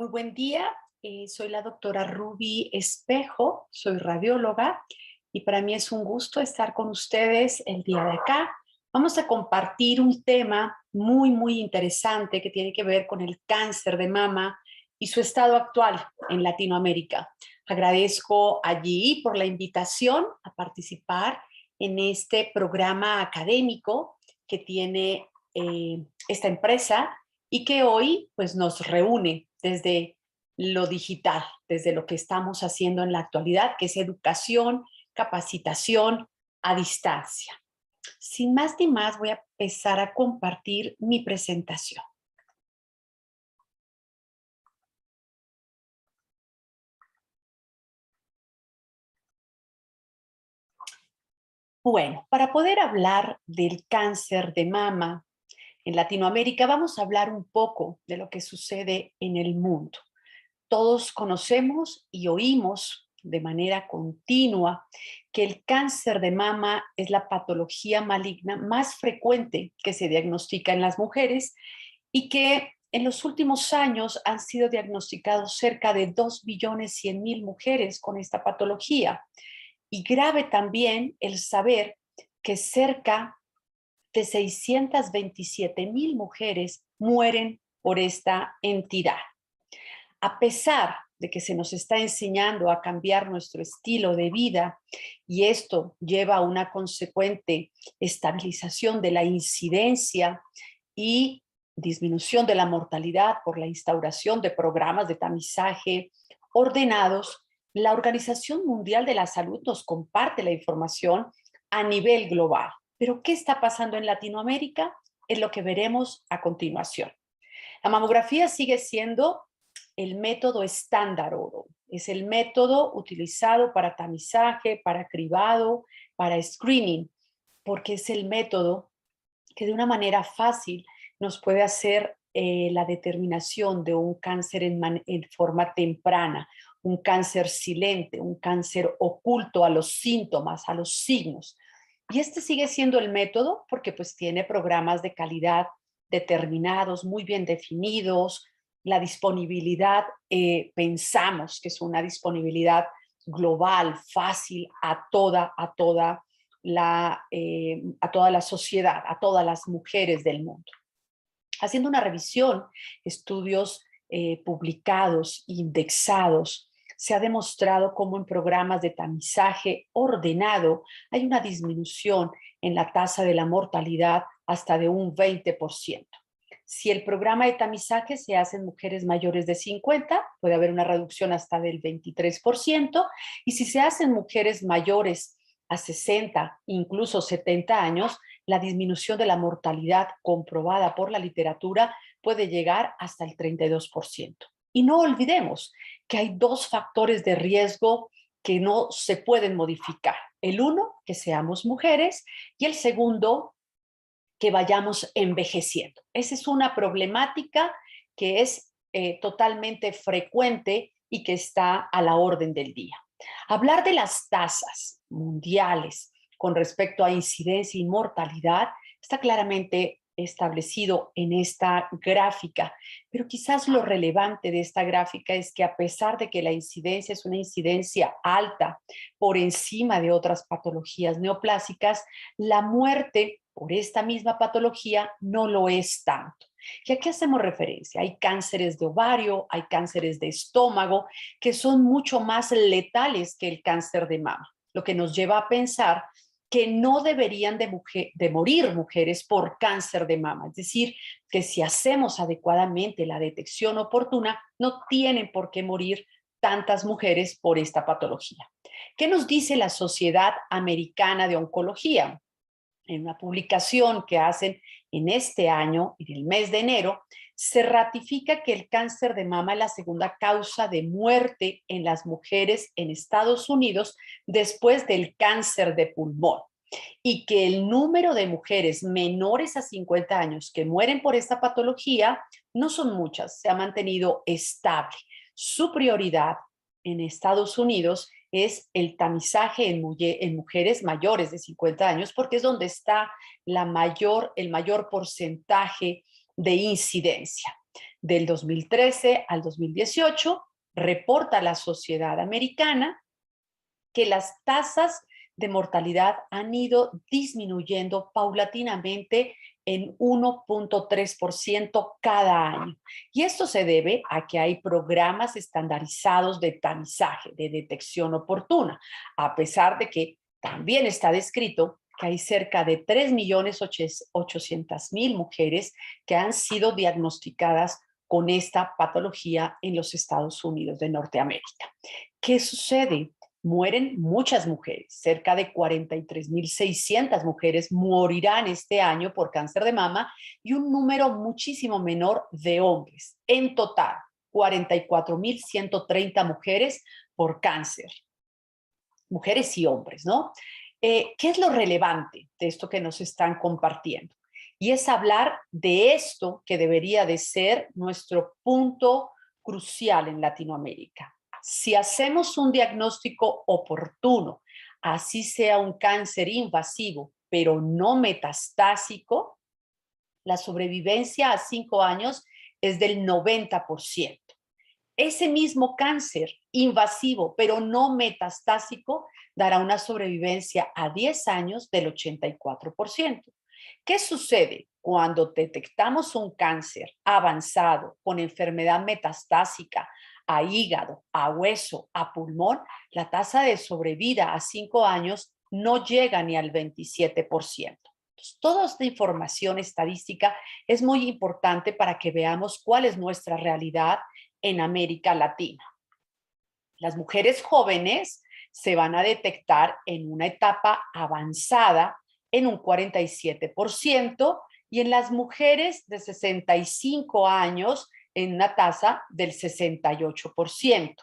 Muy buen día, soy la doctora Ruby Espejo, soy radióloga y para mí es un gusto estar con ustedes el día de acá. Vamos a compartir un tema muy interesante que tiene que ver con el cáncer de mama y su estado actual en Latinoamérica. Agradezco allí por la invitación a participar en este programa académico que tiene esta empresa y que hoy pues nos reúne desde lo digital, desde lo que estamos haciendo en la actualidad, que es educación, capacitación a distancia. Sin más ni más, voy a empezar a compartir mi presentación. Bueno, para poder hablar del cáncer de mama en Latinoamérica, vamos a hablar un poco de lo que sucede en el mundo. Todos conocemos y oímos de manera continua que el cáncer de mama es la patología maligna más frecuente que se diagnostica en las mujeres y que en los últimos años han sido diagnosticados cerca de 2.100.000 mujeres con esta patología. Y grave también el saber que cerca de 627.000 mujeres mueren por esta entidad. A pesar de que se nos está enseñando a cambiar nuestro estilo de vida y esto lleva a una consecuente estabilización de la incidencia y disminución de la mortalidad por la instauración de programas de tamizaje ordenados, la Organización Mundial de la Salud nos comparte la información a nivel global. Pero ¿qué está pasando en Latinoamérica? Es lo que veremos a continuación. La mamografía sigue siendo el método estándar oro. Es el método utilizado para tamizaje, para cribado, para screening, porque es el método que de una manera fácil nos puede hacer la determinación de un cáncer en forma temprana, un cáncer silente, un cáncer oculto a los síntomas, a los signos. Y este sigue siendo el método porque pues tiene programas de calidad determinados, muy bien definidos. La disponibilidad, pensamos que es una disponibilidad global, fácil a toda la sociedad, a todas las mujeres del mundo. Haciendo una revisión, estudios publicados, indexados, se ha demostrado cómo en programas de tamizaje ordenado hay una disminución en la tasa de la mortalidad hasta de un 20%. Si el programa de tamizaje se hace en mujeres mayores de 50, puede haber una reducción hasta del 23%, y si se hace en mujeres mayores a 60, incluso 70 años, la disminución de la mortalidad comprobada por la literatura puede llegar hasta el 32%. Y no olvidemos que hay dos factores de riesgo que no se pueden modificar. El uno, que seamos mujeres, y el segundo, que vayamos envejeciendo. Esa es una problemática que es totalmente frecuente y que está a la orden del día. Hablar de las tasas mundiales con respecto a incidencia y mortalidad está claramente establecido en esta gráfica, pero quizás lo relevante de esta gráfica es que a pesar de que la incidencia es una incidencia alta por encima de otras patologías neoplásicas, la muerte por esta misma patología no lo es tanto. ¿Y a qué hacemos referencia? Hay cánceres de ovario, hay cánceres de estómago que son mucho más letales que el cáncer de mama, lo que nos lleva a pensar que no deberían de morir mujeres por cáncer de mama. Es decir, que si hacemos adecuadamente la detección oportuna, no tienen por qué morir tantas mujeres por esta patología. ¿Qué nos dice la Sociedad Americana de Oncología? En una publicación que hacen en este año, en el mes de enero, se ratifica que el cáncer de mama es la segunda causa de muerte en las mujeres en Estados Unidos después del cáncer de pulmón y que el número de mujeres menores a 50 años que mueren por esta patología no son muchas, se ha mantenido estable. Su prioridad en Estados Unidos es el tamizaje en mujeres mayores de 50 años, porque es donde está el mayor porcentaje de incidencia. Del 2013 al 2018, reporta la Sociedad Americana que las tasas de mortalidad han ido disminuyendo paulatinamente en 1.3% cada año. Y esto se debe a que hay programas estandarizados de tamizaje, de detección oportuna, a pesar de que también está descrito que hay cerca de 3.800.000 mujeres que han sido diagnosticadas con esta patología en los Estados Unidos de Norteamérica. ¿Qué sucede? Mueren muchas mujeres, cerca de 43.600 mujeres morirán este año por cáncer de mama y un número muchísimo menor de hombres. En total, 44.130 mujeres por cáncer, mujeres y hombres, ¿no? ¿Qué es lo relevante de esto que nos están compartiendo? Y es hablar de esto que debería de ser nuestro punto crucial en Latinoamérica. Si hacemos un diagnóstico oportuno, así sea un cáncer invasivo, pero no metastásico, la sobrevivencia a 5 años es del 90%. Ese mismo cáncer invasivo, pero no metastásico, dará una sobrevivencia a 10 años del 84%. ¿Qué sucede cuando detectamos un cáncer avanzado con enfermedad metastásica a hígado, a hueso, a pulmón? La tasa de sobrevida a 5 años no llega ni al 27%. Entonces, toda esta información estadística es muy importante para que veamos cuál es nuestra realidad en América Latina. Las mujeres jóvenes se van a detectar en una etapa avanzada en un 47% y en las mujeres de 65 años en una tasa del 68%.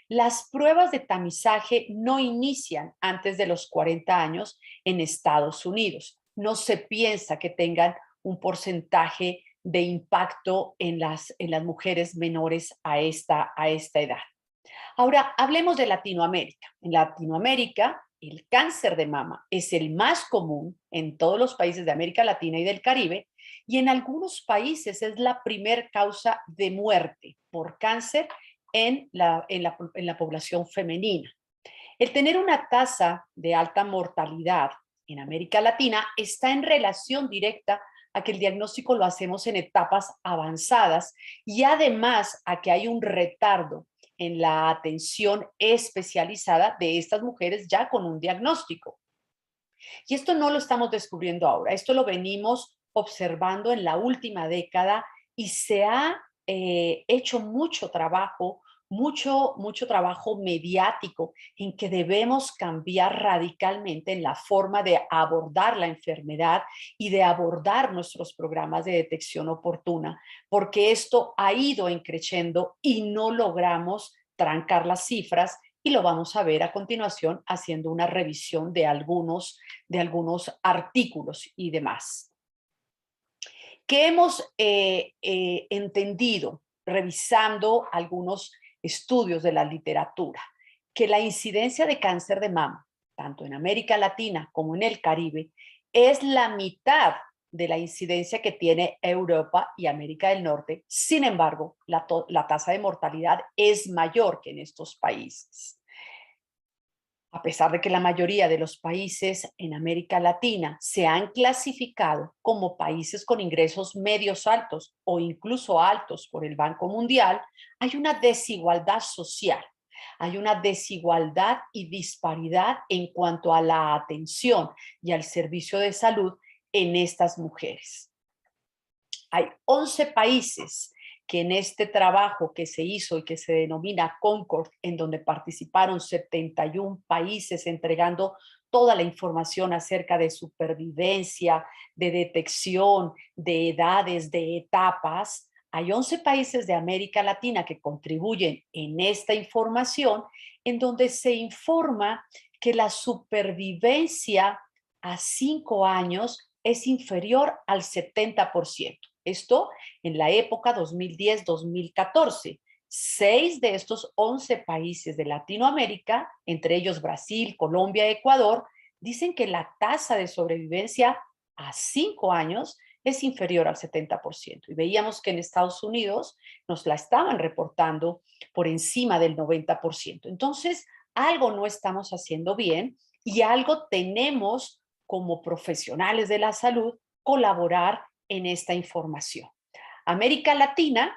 Las pruebas de tamizaje no inician antes de los 40 años en Estados Unidos. No se piensa que tengan un porcentaje de impacto en las mujeres menores a esta edad. Ahora, hablemos de Latinoamérica. En Latinoamérica, el cáncer de mama es el más común en todos los países de América Latina y del Caribe, y en algunos países es la primer causa de muerte por cáncer en la población femenina. El tener una tasa de alta mortalidad en América Latina está en relación directa a que el diagnóstico lo hacemos en etapas avanzadas y además a que hay un retardo en la atención especializada de estas mujeres ya con un diagnóstico. Y esto no lo estamos descubriendo ahora, esto lo venimos observando en la última década y se ha hecho mucho trabajo, mucho trabajo mediático en que debemos cambiar radicalmente en la forma de abordar la enfermedad y de abordar nuestros programas de detección oportuna, porque esto ha ido creciendo y no logramos trancar las cifras y lo vamos a ver a continuación haciendo una revisión de algunos artículos y demás. ¿Qué hemos entendido revisando algunos estudios de la literatura? Que la incidencia de cáncer de mama, tanto en América Latina como en el Caribe, es la mitad de la incidencia que tiene Europa y América del Norte. Sin embargo, la tasa de mortalidad es mayor que en estos países. A pesar de que la mayoría de los países en América Latina se han clasificado como países con ingresos medios altos o incluso altos por el Banco Mundial, hay una desigualdad social, hay una desigualdad y disparidad en cuanto a la atención y al servicio de salud en estas mujeres. Hay 11 países que en este trabajo que se hizo y que se denomina Concord, en donde participaron 71 países entregando toda la información acerca de supervivencia, de detección, de edades, de etapas. Hay 11 países de América Latina que contribuyen en esta información, en donde se informa que la supervivencia a 5 años es inferior al 70%. Esto en la época 2010-2014. 6 de estos 11 países de Latinoamérica, entre ellos Brasil, Colombia, Ecuador, dicen que la tasa de sobrevivencia a 5 años es inferior al 70%. Y veíamos que en Estados Unidos nos la estaban reportando por encima del 90%. Entonces, algo no estamos haciendo bien y algo tenemos como profesionales de la salud colaborar en esta información. América Latina,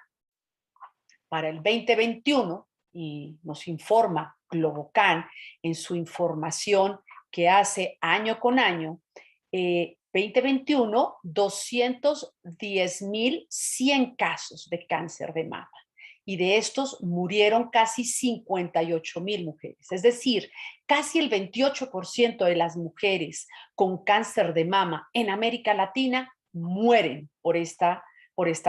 para el 2021, y nos informa Globocan en su información que hace año con año, 2021, 210,100 casos de cáncer de mama. Y de estos murieron casi 58,000 mujeres. Es decir, casi el 28% de las mujeres con cáncer de mama en América Latina mueren por esta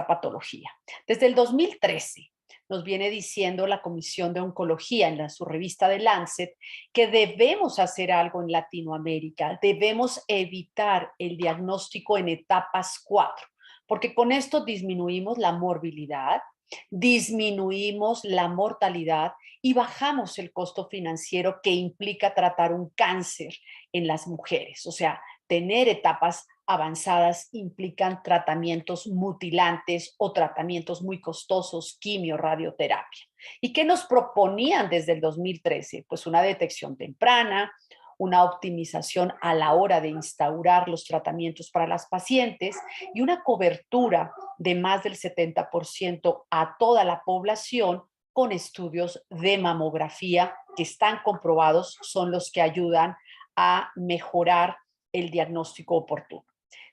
patología. Desde el 2013 nos viene diciendo la Comisión de Oncología en su revista The Lancet que debemos hacer algo en Latinoamérica, debemos evitar el diagnóstico en etapas 4, porque con esto disminuimos la morbilidad, disminuimos la mortalidad y bajamos el costo financiero que implica tratar un cáncer en las mujeres. O sea, tener etapas avanzadas implican tratamientos mutilantes o tratamientos muy costosos, quimio, radioterapia. ¿Y qué nos proponían desde el 2013? Pues una detección temprana, una optimización a la hora de instaurar los tratamientos para las pacientes y una cobertura de más del 70% a toda la población con estudios de mamografía que están comprobados, son los que ayudan a mejorar el diagnóstico oportuno.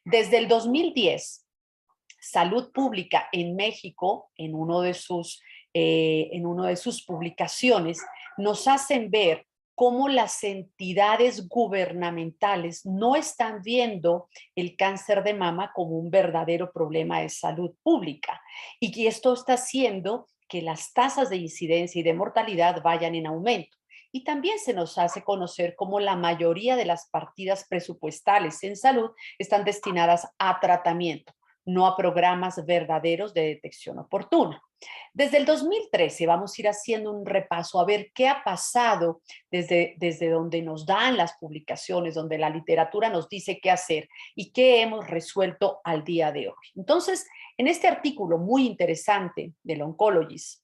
Desde el 2010, Salud Pública en México, en una de sus publicaciones, nos hacen ver cómo las entidades gubernamentales no están viendo el cáncer de mama como un verdadero problema de salud pública y que esto está haciendo que las tasas de incidencia y de mortalidad vayan en aumento. Y también se nos hace conocer cómo la mayoría de las partidas presupuestales en salud están destinadas a tratamiento, no a programas verdaderos de detección oportuna. Desde el 2013 vamos a ir haciendo un repaso a ver qué ha pasado desde donde nos dan las publicaciones, donde la literatura nos dice qué hacer y qué hemos resuelto al día de hoy. Entonces, en este artículo muy interesante del Oncologist,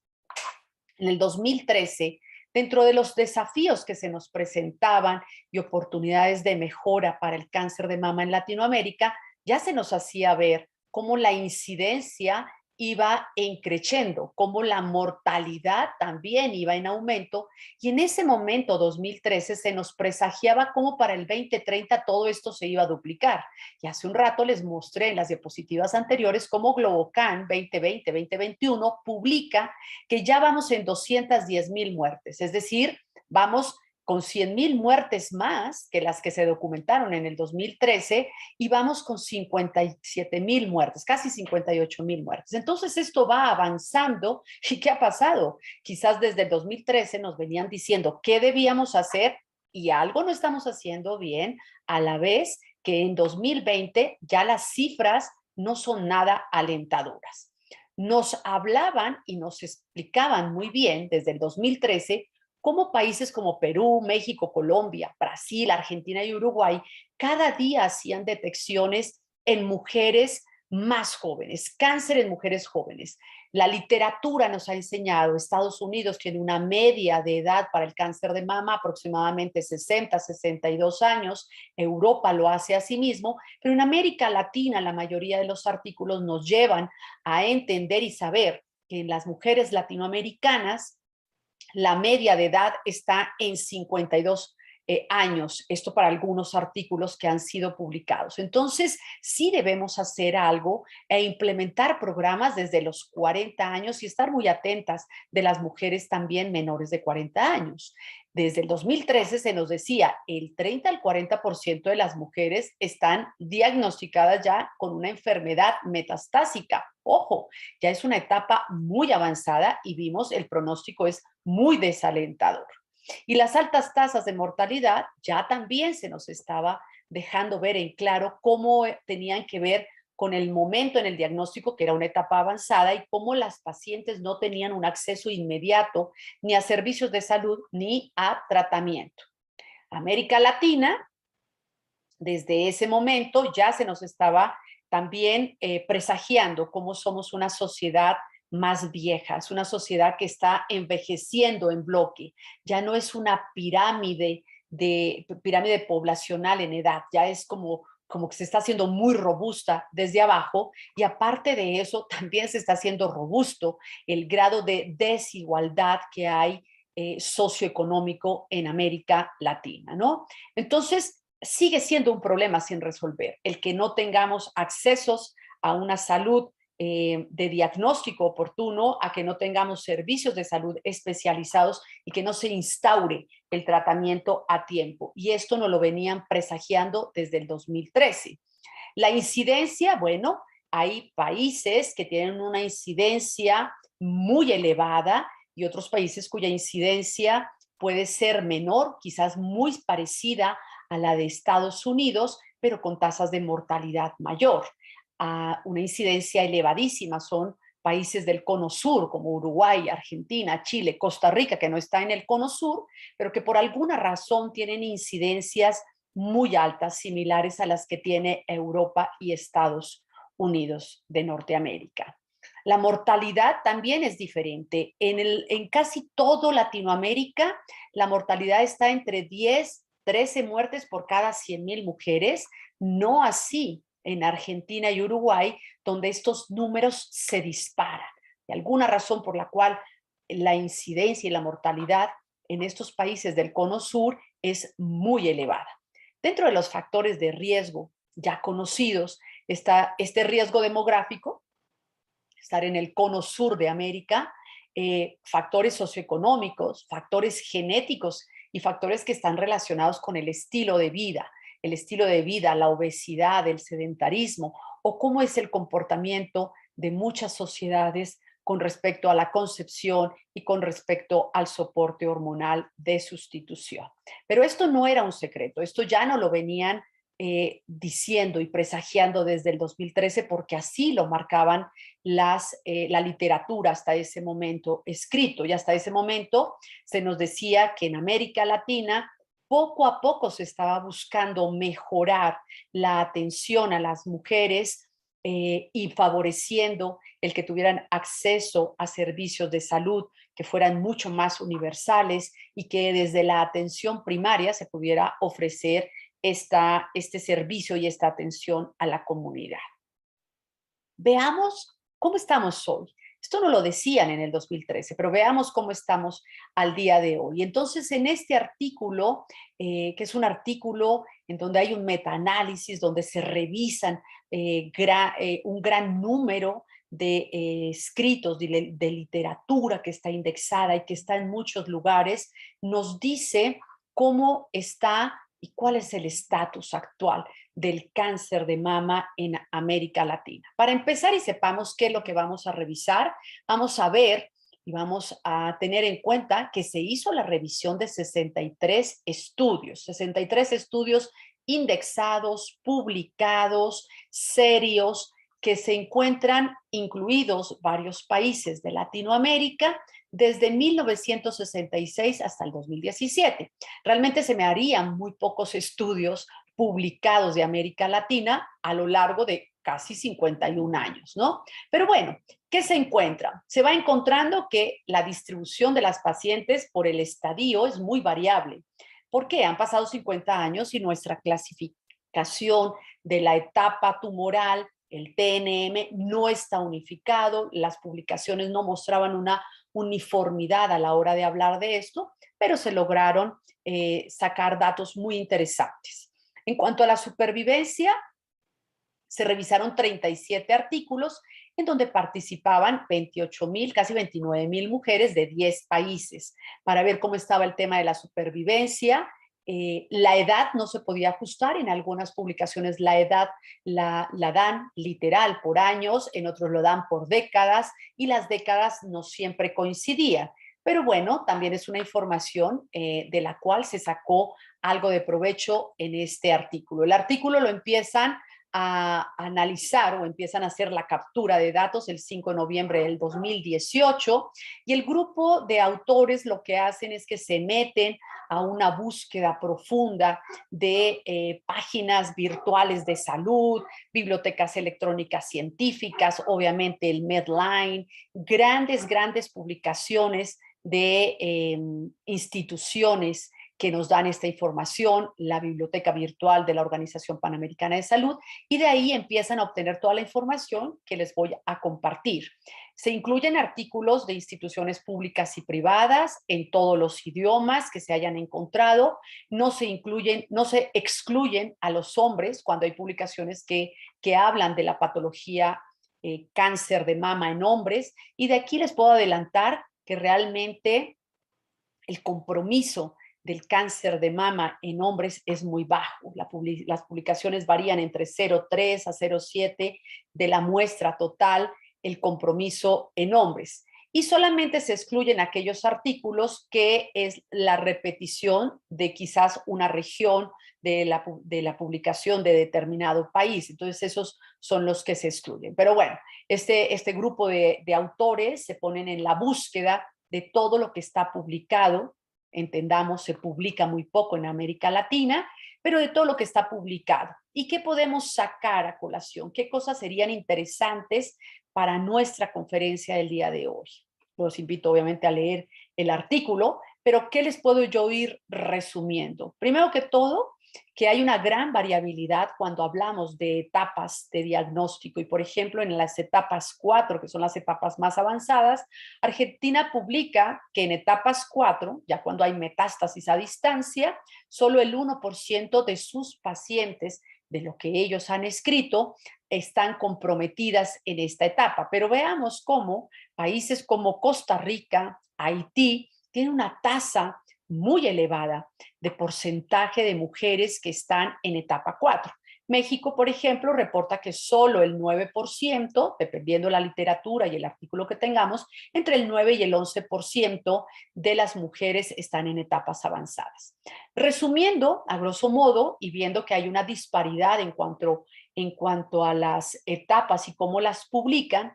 en el 2013, dentro de los desafíos que se nos presentaban y oportunidades de mejora para el cáncer de mama en Latinoamérica, ya se nos hacía ver cómo la incidencia iba creciendo, cómo la mortalidad también iba en aumento y en ese momento, 2013, se nos presagiaba cómo para el 2030 todo esto se iba a duplicar. Y hace un rato les mostré en las diapositivas anteriores cómo Globocan 2020-2021 publica que ya vamos en 210,000 muertes, es decir, vamos con 100,000 muertes más que las que se documentaron en el 2013 y vamos con 57,000 muertes, casi 58,000 muertes. Entonces esto va avanzando. ¿Y qué ha pasado? Quizás desde el 2013 nos venían diciendo qué debíamos hacer y algo no estamos haciendo bien, a la vez que en 2020 ya las cifras no son nada alentadoras. Nos hablaban y nos explicaban muy bien desde el 2013 cómo países como Perú, México, Colombia, Brasil, Argentina y Uruguay cada día hacían detecciones en mujeres más jóvenes, cáncer en mujeres jóvenes. La literatura nos ha enseñado, Estados Unidos tiene una media de edad para el cáncer de mama aproximadamente 60, 62 años, Europa lo hace asimismo, pero en América Latina la mayoría de los artículos nos llevan a entender y saber que en las mujeres latinoamericanas la media de edad está en 52 años, esto para algunos artículos que han sido publicados. Entonces, sí debemos hacer algo e implementar programas desde los 40 años y estar muy atentas de las mujeres también menores de 40 años. Desde el 2013 se nos decía, el 30 al 40% de las mujeres están diagnosticadas ya con una enfermedad metastásica. Ojo, ya es una etapa muy avanzada y vimos el pronóstico es muy desalentador. Y las altas tasas de mortalidad ya también se nos estaba dejando ver en claro cómo tenían que ver con el momento en el diagnóstico, que era una etapa avanzada, y cómo las pacientes no tenían un acceso inmediato ni a servicios de salud ni a tratamiento. América Latina, desde ese momento ya se nos estaba también presagiando cómo somos una sociedad más vieja, es una sociedad que está envejeciendo en bloque, ya no es una pirámide poblacional en edad, ya es como que se está haciendo muy robusta desde abajo y aparte de eso también se está haciendo robusto el grado de desigualdad que hay socioeconómico en América Latina, ¿no? Entonces, sigue siendo un problema sin resolver el que no tengamos accesos a una salud de diagnóstico oportuno, a que no tengamos servicios de salud especializados y que no se instaure el tratamiento a tiempo. Y esto nos lo venían presagiando desde el 2013. La incidencia, bueno, hay países que tienen una incidencia muy elevada y otros países cuya incidencia puede ser menor, quizás muy parecida a la de Estados Unidos, pero con tasas de mortalidad mayor. Una incidencia elevadísima son países del cono sur, como Uruguay, Argentina, Chile, Costa Rica, que no está en el cono sur, pero que por alguna razón tienen incidencias muy altas, similares a las que tiene Europa y Estados Unidos de Norteamérica. La mortalidad también es diferente. En casi todo Latinoamérica, la mortalidad está entre 10, 13 muertes por cada 100,000 mujeres, no así en Argentina y Uruguay, donde estos números se disparan. De alguna razón por la cual la incidencia y la mortalidad en estos países del cono sur es muy elevada. Dentro de los factores de riesgo ya conocidos está este riesgo demográfico, estar en el cono sur de América, factores socioeconómicos, factores genéticos y factores que están relacionados con el estilo de vida, la obesidad, el sedentarismo o cómo es el comportamiento de muchas sociedades con respecto a la concepción y con respecto al soporte hormonal de sustitución. Pero esto no era un secreto, esto ya no lo venían diciendo y presagiando desde el 2013 porque así lo marcaban la literatura hasta ese momento escrito y hasta ese momento se nos decía que en América Latina poco a poco se estaba buscando mejorar la atención a las mujeres y favoreciendo el que tuvieran acceso a servicios de salud que fueran mucho más universales y que desde la atención primaria se pudiera ofrecer este servicio y esta atención a la comunidad. Veamos cómo estamos hoy. Esto no lo decían en el 2013, pero veamos cómo estamos al día de hoy. Entonces, en este artículo, que es un artículo en donde hay un metaanálisis, donde se revisan un gran número de escritos de literatura que está indexada y que está en muchos lugares, nos dice cómo está y cuál es el estatus actual del cáncer de mama en América Latina. Para empezar y sepamos qué es lo que vamos a revisar, vamos a ver y vamos a tener en cuenta que se hizo la revisión de 63 estudios indexados, publicados, serios, que se encuentran incluidos varios países de Latinoamérica desde 1966 hasta el 2017. Realmente se me harían muy pocos estudios publicados de América Latina a lo largo de casi 51 años, ¿no? Pero bueno, ¿qué se encuentra? Se va encontrando que la distribución de las pacientes por el estadio es muy variable. ¿Por qué? Han pasado 50 años y nuestra clasificación de la etapa tumoral, el TNM, no está unificado, las publicaciones no mostraban una uniformidad a la hora de hablar de esto, pero se lograron sacar datos muy interesantes. En cuanto a la supervivencia, se revisaron 37 artículos en donde participaban 28,000, casi 29,000 mujeres de 10 países para ver cómo estaba el tema de la supervivencia. La edad no se podía ajustar, en algunas publicaciones la edad la dan literal por años, en otros lo dan por décadas y las décadas no siempre coincidían. Pero bueno, también es una información de la cual se sacó algo de provecho en este artículo. El artículo lo empiezan a analizar o empiezan a hacer la captura de datos el 5 de noviembre del 2018 y el grupo de autores lo que hacen es que se meten a una búsqueda profunda de páginas virtuales de salud, bibliotecas electrónicas científicas, obviamente el Medline, grandes publicaciones de instituciones que nos dan esta información, la biblioteca virtual de la Organización Panamericana de Salud, y de ahí empiezan a obtener toda la información que les voy a compartir. Se incluyen artículos de instituciones públicas y privadas en todos los idiomas que se hayan encontrado, no se excluyen a los hombres cuando hay publicaciones que hablan de la patología cáncer de mama en hombres, y de aquí les puedo adelantar que realmente el compromiso del cáncer de mama en hombres es muy bajo. Las publicaciones varían entre 0,3 a 0,7 de la muestra total, el compromiso en hombres. Y solamente se excluyen aquellos artículos que es la repetición de quizás una región de la publicación de determinado país. Entonces, esos son los que se excluyen. Pero bueno, este grupo de autores se ponen en la búsqueda de todo lo que está publicado. Entendamos, se publica muy poco en América Latina, pero de todo lo que está publicado. ¿Y qué podemos sacar a colación? ¿Qué cosas serían interesantes para nuestra conferencia del día de hoy? Los invito obviamente a leer el artículo, pero ¿qué les puedo yo ir resumiendo? Primero que todo, que hay una gran variabilidad cuando hablamos de etapas de diagnóstico y, por ejemplo, en las etapas 4, que son las etapas más avanzadas, Argentina publica que en etapas 4, ya cuando hay metástasis a distancia, solo el 1% de sus pacientes, de lo que ellos han escrito, están comprometidas en esta etapa. Pero veamos cómo países como Costa Rica, Haití, tienen una tasa muy elevada de porcentaje de mujeres que están en etapa 4. México, por ejemplo, reporta que solo el 9%, dependiendo de la literatura y el artículo que tengamos, entre el 9 y el 11% de las mujeres están en etapas avanzadas. Resumiendo, a grosso modo, y viendo que hay una disparidad en cuanto a las etapas y cómo las publican,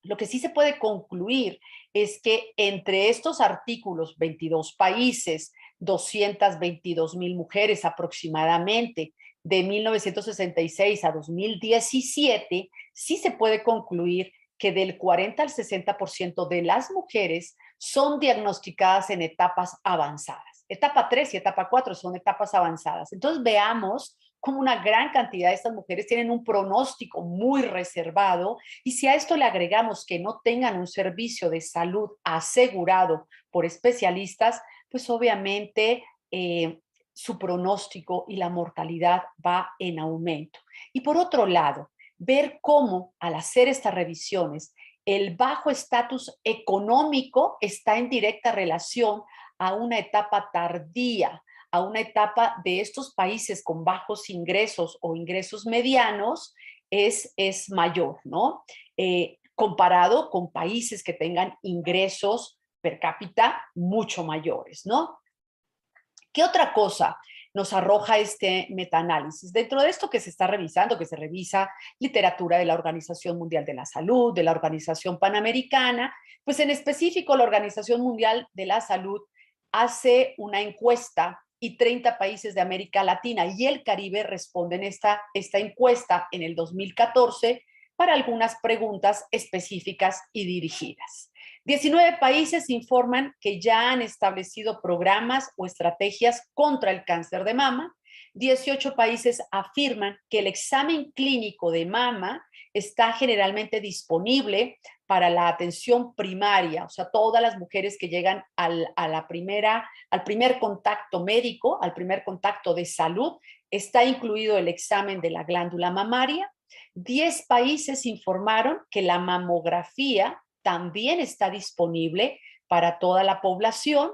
lo que sí se puede concluir es que entre estos artículos, 22 países, 222,000 mujeres aproximadamente, de 1966 a 2017, sí se puede concluir que del 40 al 60% de las mujeres son diagnosticadas en etapas avanzadas. Etapa 3 y etapa 4 son etapas avanzadas. Entonces veamos cómo una gran cantidad de estas mujeres tienen un pronóstico muy reservado, y si a esto le agregamos que no tengan un servicio de salud asegurado por especialistas, pues obviamente su pronóstico y la mortalidad va en aumento. Y por otro lado, ver cómo al hacer estas revisiones, el bajo estatus económico está en directa relación a una etapa tardía, a una etapa de estos países con bajos ingresos o ingresos medianos es mayor, ¿no? Comparado con países que tengan ingresos per cápita mucho mayores, ¿no? ¿Qué otra cosa nos arroja este metaanálisis? Dentro de esto que se está revisando, que se revisa literatura de la Organización Mundial de la Salud, de la Organización Panamericana, pues en específico la Organización Mundial de la Salud hace una encuesta y 30 países de América Latina y el Caribe responden esta encuesta en el 2014 para algunas preguntas específicas y dirigidas. 19 países informan que ya han establecido programas o estrategias contra el cáncer de mama. 18 países afirman que el examen clínico de mama está generalmente disponible para la atención primaria, o sea, todas las mujeres que llegan al primer contacto médico, al primer contacto de salud, está incluido el examen de la glándula mamaria. 10 países informaron que la mamografía también está disponible para toda la población.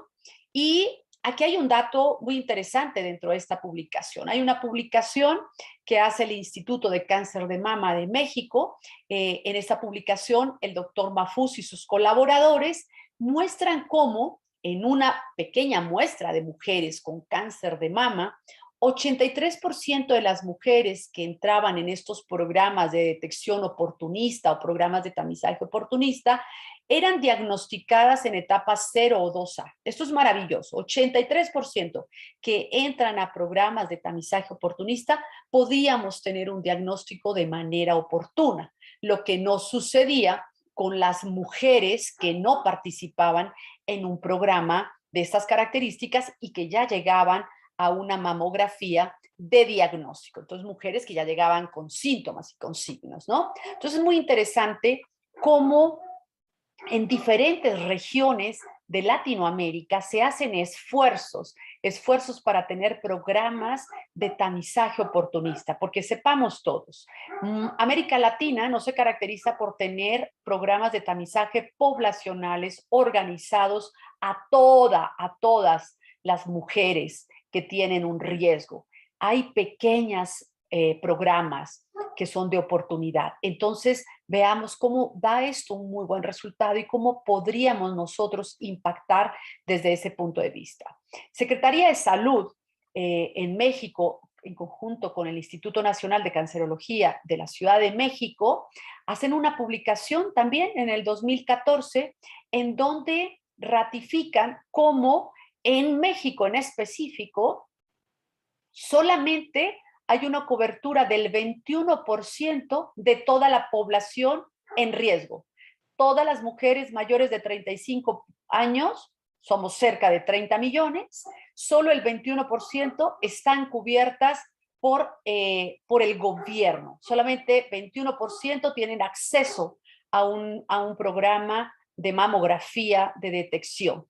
Y aquí hay un dato muy interesante dentro de esta publicación. Hay una publicación que hace el Instituto de Cáncer de Mama de México. En esta publicación, el doctor Mahfouz y sus colaboradores muestran cómo en una pequeña muestra de mujeres con cáncer de mama, 83% de las mujeres que entraban en estos programas de detección oportunista o programas de tamizaje oportunista eran diagnosticadas en etapas 0 o 2A. Esto es maravilloso. 83% que entran a programas de tamizaje oportunista podíamos tener un diagnóstico de manera oportuna, lo que no sucedía con las mujeres que no participaban en un programa de estas características y que ya llegaban a una mamografía de diagnóstico. Entonces, mujeres que ya llegaban con síntomas y con signos, ¿no? Entonces, es muy interesante cómo en diferentes regiones de Latinoamérica se hacen esfuerzos para tener programas de tamizaje oportunista, porque sepamos todos, América Latina no se caracteriza por tener programas de tamizaje poblacionales organizados a todas las mujeres que tienen un riesgo. Hay pequeñas programas que son de oportunidad. Entonces, veamos cómo da esto un muy buen resultado y cómo podríamos nosotros impactar desde ese punto de vista. Secretaría de Salud en México, en conjunto con el Instituto Nacional de Cancerología de la Ciudad de México, hacen una publicación también en el 2014 en donde ratifican cómo en México en específico solamente hay una cobertura del 21% de toda la población en riesgo. Todas las mujeres mayores de 35 años, somos cerca de 30 millones, solo el 21% están cubiertas por el gobierno. Solamente 21% tienen acceso a un programa de mamografía de detección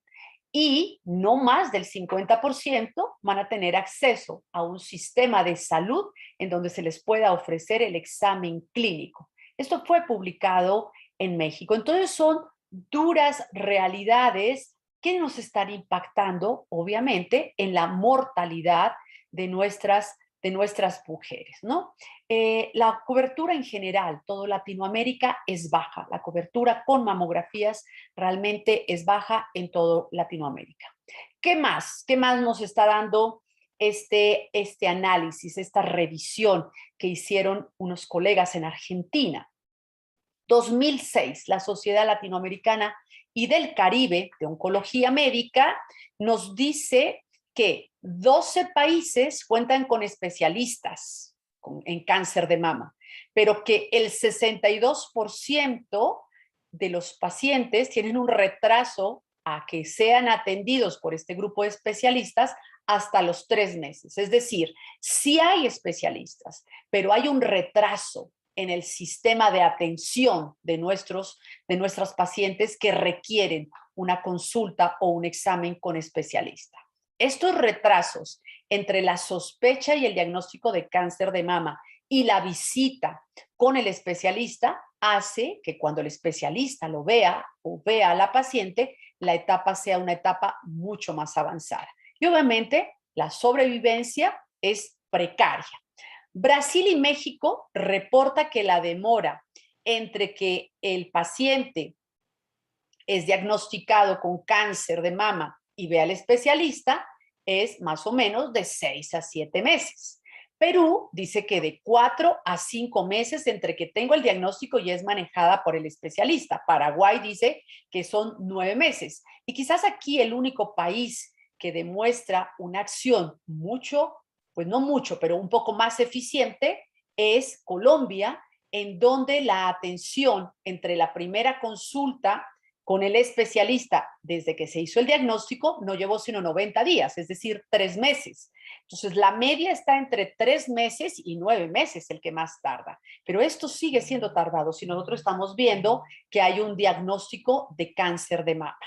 y no más del 50% van a tener acceso a un sistema de salud en donde se les pueda ofrecer el examen clínico. Esto fue publicado en México. Entonces son duras realidades que nos están impactando, obviamente, en la mortalidad de nuestras mujeres, ¿no? La cobertura en general, todo Latinoamérica es baja. La cobertura con mamografías realmente es baja en todo Latinoamérica. ¿Qué más? ¿Qué más nos está dando este análisis, esta revisión que hicieron unos colegas en Argentina? 2006, la Sociedad Latinoamericana y del Caribe de Oncología Médica nos dice que 12 países cuentan con especialistas en cáncer de mama, pero que el 62% de los pacientes tienen un retraso a que sean atendidos por este grupo de especialistas hasta los 3 meses. Es decir, sí hay especialistas, pero hay un retraso en el sistema de atención de nuestras pacientes que requieren una consulta o un examen con especialista. Estos retrasos entre la sospecha y el diagnóstico de cáncer de mama y la visita con el especialista hace que cuando el especialista lo vea o vea a la paciente, la etapa sea una etapa mucho más avanzada. Y obviamente la sobrevivencia es precaria. Brasil y México reporta que la demora entre que el paciente es diagnosticado con cáncer de mama y ve al especialista es más o menos de 6 a 7 meses. Perú dice que de 4 a 5 meses entre que tengo el diagnóstico y es manejada por el especialista. Paraguay dice que son 9 meses. Y quizás aquí el único país que demuestra una acción mucho, pues no mucho, pero un poco más eficiente es Colombia, en donde la atención entre la primera consulta con el especialista desde que se hizo el diagnóstico no llevó sino 90 días, es decir, 3 meses. Entonces, la media está entre 3 meses y 9 meses, el que más tarda. Pero esto sigue siendo tardado si nosotros estamos viendo que hay un diagnóstico de cáncer de mama.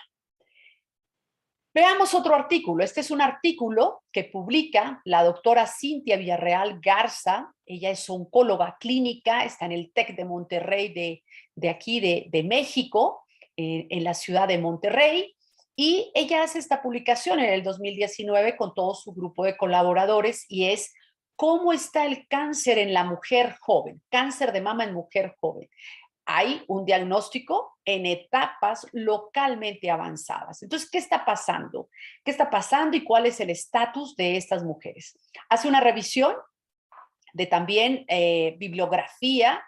Veamos otro artículo. Este es un artículo que publica la doctora Cintia Villarreal Garza. Ella es oncóloga clínica, está en el TEC de Monterrey de aquí de México, en la ciudad de Monterrey, y ella hace esta publicación en el 2019 con todo su grupo de colaboradores y es ¿cómo está el cáncer en la mujer joven? Cáncer de mama en mujer joven. hay un diagnóstico en etapas localmente avanzadas. Entonces, ¿qué está pasando? ¿Qué está pasando y cuál es el estatus de estas mujeres? Hace una revisión de también bibliografía,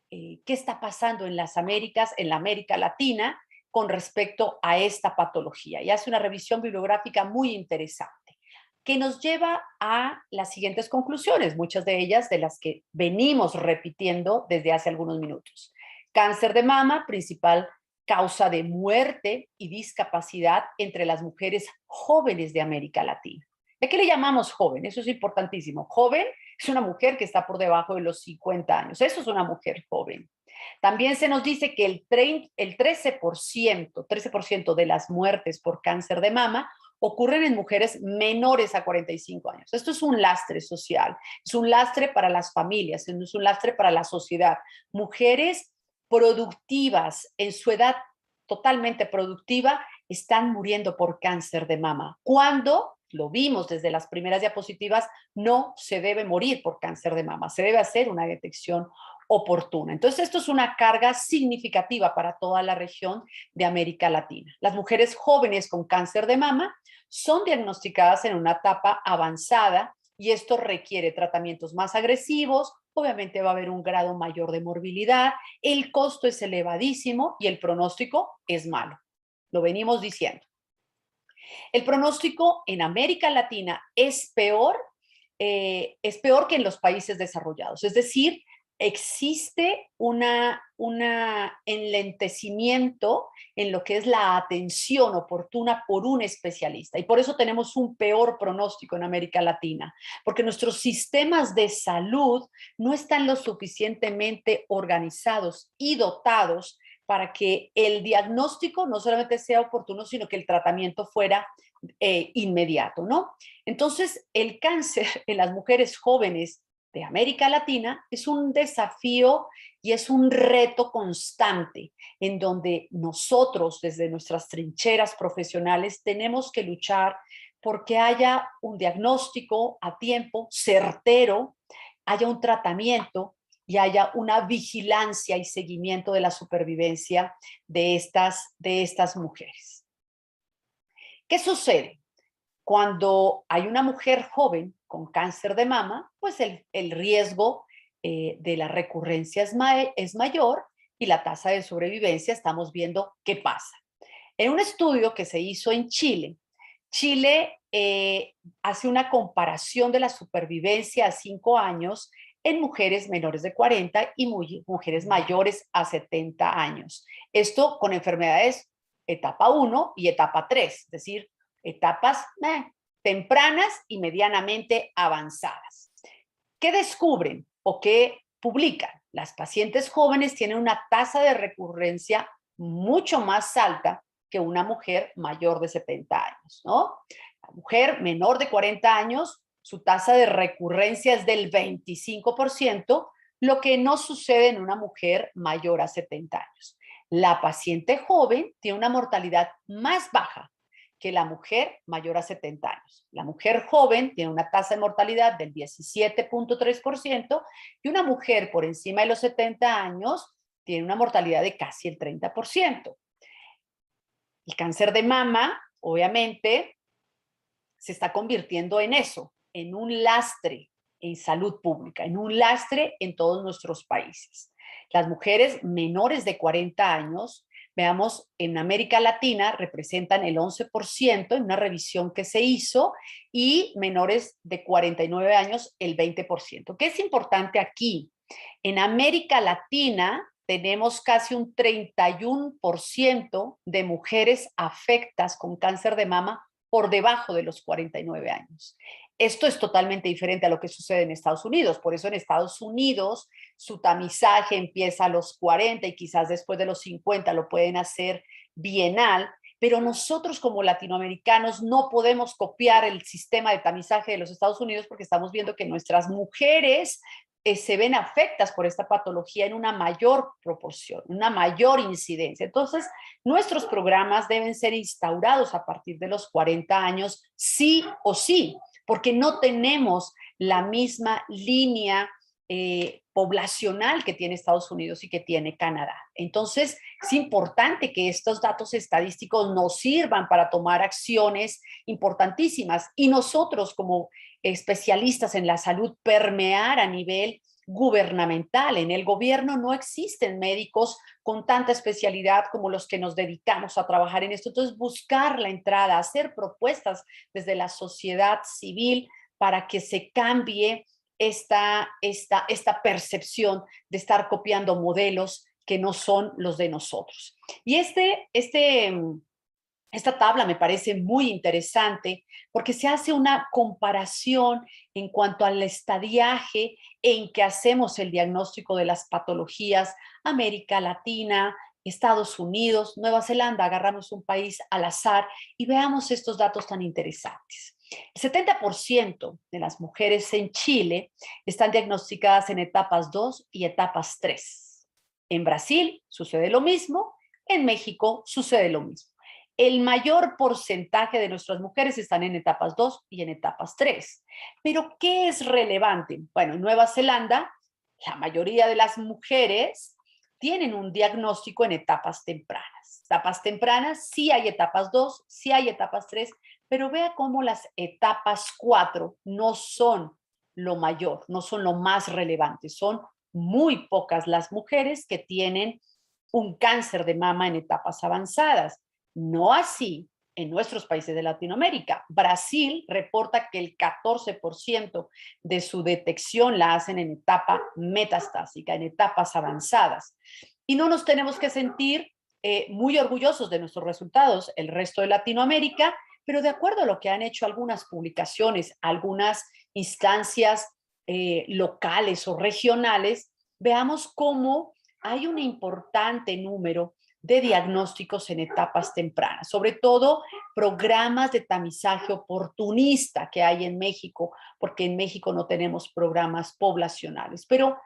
qué está pasando en las Américas, en la América Latina, con respecto a esta patología. Y hace una revisión bibliográfica muy interesante que nos lleva a las siguientes conclusiones, muchas de ellas de las que venimos repitiendo desde hace algunos minutos. Cáncer de mama, principal causa de muerte y discapacidad entre las mujeres jóvenes de América Latina. ¿A qué le llamamos joven? Eso es importantísimo. Joven es una mujer que está por debajo de los 50 años. Eso es una mujer joven. También se nos dice que el 13% de las muertes por cáncer de mama ocurren en mujeres menores a 45 años. Esto es un lastre social, es un lastre para las familias, es un lastre para la sociedad. Mujeres productivas en su edad totalmente productiva están muriendo por cáncer de mama. Cuando, lo vimos desde las primeras diapositivas, no se debe morir por cáncer de mama, se debe hacer una detección oportuna. Entonces, esto es una carga significativa para toda la región de América Latina. Las mujeres jóvenes con cáncer de mama son diagnosticadas en una etapa avanzada y esto requiere tratamientos más agresivos, obviamente va a haber un grado mayor de morbilidad, el costo es elevadísimo y el pronóstico es malo. Lo venimos diciendo. El pronóstico en América Latina es peor que en los países desarrollados. Es decir, existe un enlentecimiento en lo que es la atención oportuna por un especialista. Y por eso tenemos un peor pronóstico en América Latina, porque nuestros sistemas de salud no están lo suficientemente organizados y dotados para que el diagnóstico no solamente sea oportuno, sino que el tratamiento fuera inmediato, ¿no? Entonces, el cáncer en las mujeres jóvenes de América Latina es un desafío y es un reto constante en donde nosotros, desde nuestras trincheras profesionales, tenemos que luchar porque haya un diagnóstico a tiempo, certero, haya un tratamiento y haya una vigilancia y seguimiento de la supervivencia de estas mujeres. ¿Qué sucede? Cuando hay una mujer joven con cáncer de mama, pues el riesgo de la recurrencia es mayor y la tasa de sobrevivencia estamos viendo qué pasa. En un estudio que se hizo en Chile, Chile hace una comparación de la supervivencia a 5 años en mujeres menores de 40 y mujeres mayores a 70 años. Esto con enfermedades etapa 1 y etapa 3, es decir, etapas tempranas y medianamente avanzadas. ¿Qué descubren o qué publican? Las pacientes jóvenes tienen una tasa de recurrencia mucho más alta que una mujer mayor de 70 años, ¿no? La mujer menor de 40 años, su tasa de recurrencia es del 25%, lo que no sucede en una mujer mayor a 70 años. La paciente joven tiene una mortalidad más baja que la mujer mayor a 70 años. La mujer joven tiene una tasa de mortalidad del 17.3% y una mujer por encima de los 70 años tiene una mortalidad de casi el 30%. El cáncer de mama, obviamente, se está convirtiendo en eso, en un lastre en salud pública, en un lastre en todos nuestros países. Las mujeres menores de 40 años, veamos, en América Latina representan el 11% en una revisión que se hizo y menores de 49 años el 20%. ¿Qué es importante aquí? En América Latina tenemos casi un 31% de mujeres afectadas con cáncer de mama por debajo de los 49 años. Esto es totalmente diferente a lo que sucede en Estados Unidos. Por eso en Estados Unidos su tamizaje empieza a los 40 y quizás después de los 50 lo pueden hacer bienal, pero nosotros como latinoamericanos no podemos copiar el sistema de tamizaje de los Estados Unidos porque estamos viendo que nuestras mujeres se ven afectadas por esta patología en una mayor proporción, una mayor incidencia. Entonces, nuestros programas deben ser instaurados a partir de los 40 años, sí o sí, porque no tenemos la misma línea poblacional que tiene Estados Unidos y que tiene Canadá. Entonces, es importante que estos datos estadísticos nos sirvan para tomar acciones importantísimas y nosotros como especialistas en la salud permear a nivel gubernamental. En el gobierno no existen médicos con tanta especialidad como los que nos dedicamos a trabajar en esto. Entonces, buscar la entrada, hacer propuestas desde la sociedad civil para que se cambie esta percepción de estar copiando modelos que no son los de nosotros. Y esta tabla me parece muy interesante porque se hace una comparación en cuanto al estadiaje en que hacemos el diagnóstico de las patologías, América Latina, Estados Unidos, Nueva Zelanda, agarramos un país al azar y veamos estos datos tan interesantes. El 70% de las mujeres en Chile están diagnosticadas en etapas 2 y etapas 3. En Brasil sucede lo mismo, en México sucede lo mismo. El mayor porcentaje de nuestras mujeres están en etapas 2 y en etapas 3. Pero, ¿qué es relevante? Bueno, en Nueva Zelanda, la mayoría de las mujeres tienen un diagnóstico en etapas tempranas. Etapas tempranas, sí hay etapas 2, sí hay etapas 3, pero vea cómo las etapas 4 no son lo mayor, no son lo más relevante. Son muy pocas las mujeres que tienen un cáncer de mama en etapas avanzadas. No así en nuestros países de Latinoamérica. Brasil reporta que el 14% de su detección la hacen en etapa metastásica, en etapas avanzadas. Y no nos tenemos que sentir muy orgullosos de nuestros resultados, el resto de Latinoamérica, pero de acuerdo a lo que han hecho algunas publicaciones, algunas instancias locales o regionales, veamos cómo hay un importante número de diagnósticos en etapas tempranas, sobre todo programas de tamizaje oportunista que hay en México, porque en México no tenemos programas poblacionales. Pero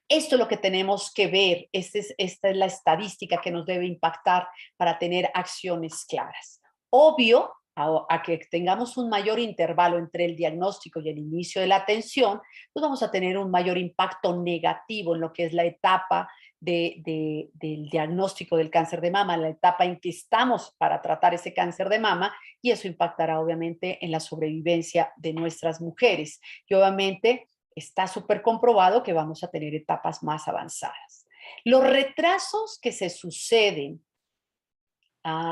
esto es lo que tenemos que ver, esta es la estadística que nos debe impactar para tener acciones claras. Obvio, a que tengamos un mayor intervalo entre el diagnóstico y el inicio de la atención, pues vamos a tener un mayor impacto negativo en lo que es la etapa del diagnóstico del cáncer de mama, la etapa en que estamos para tratar ese cáncer de mama, y eso impactará obviamente en la sobrevivencia de nuestras mujeres. Y obviamente está súper comprobado que vamos a tener etapas más avanzadas. Los retrasos que se suceden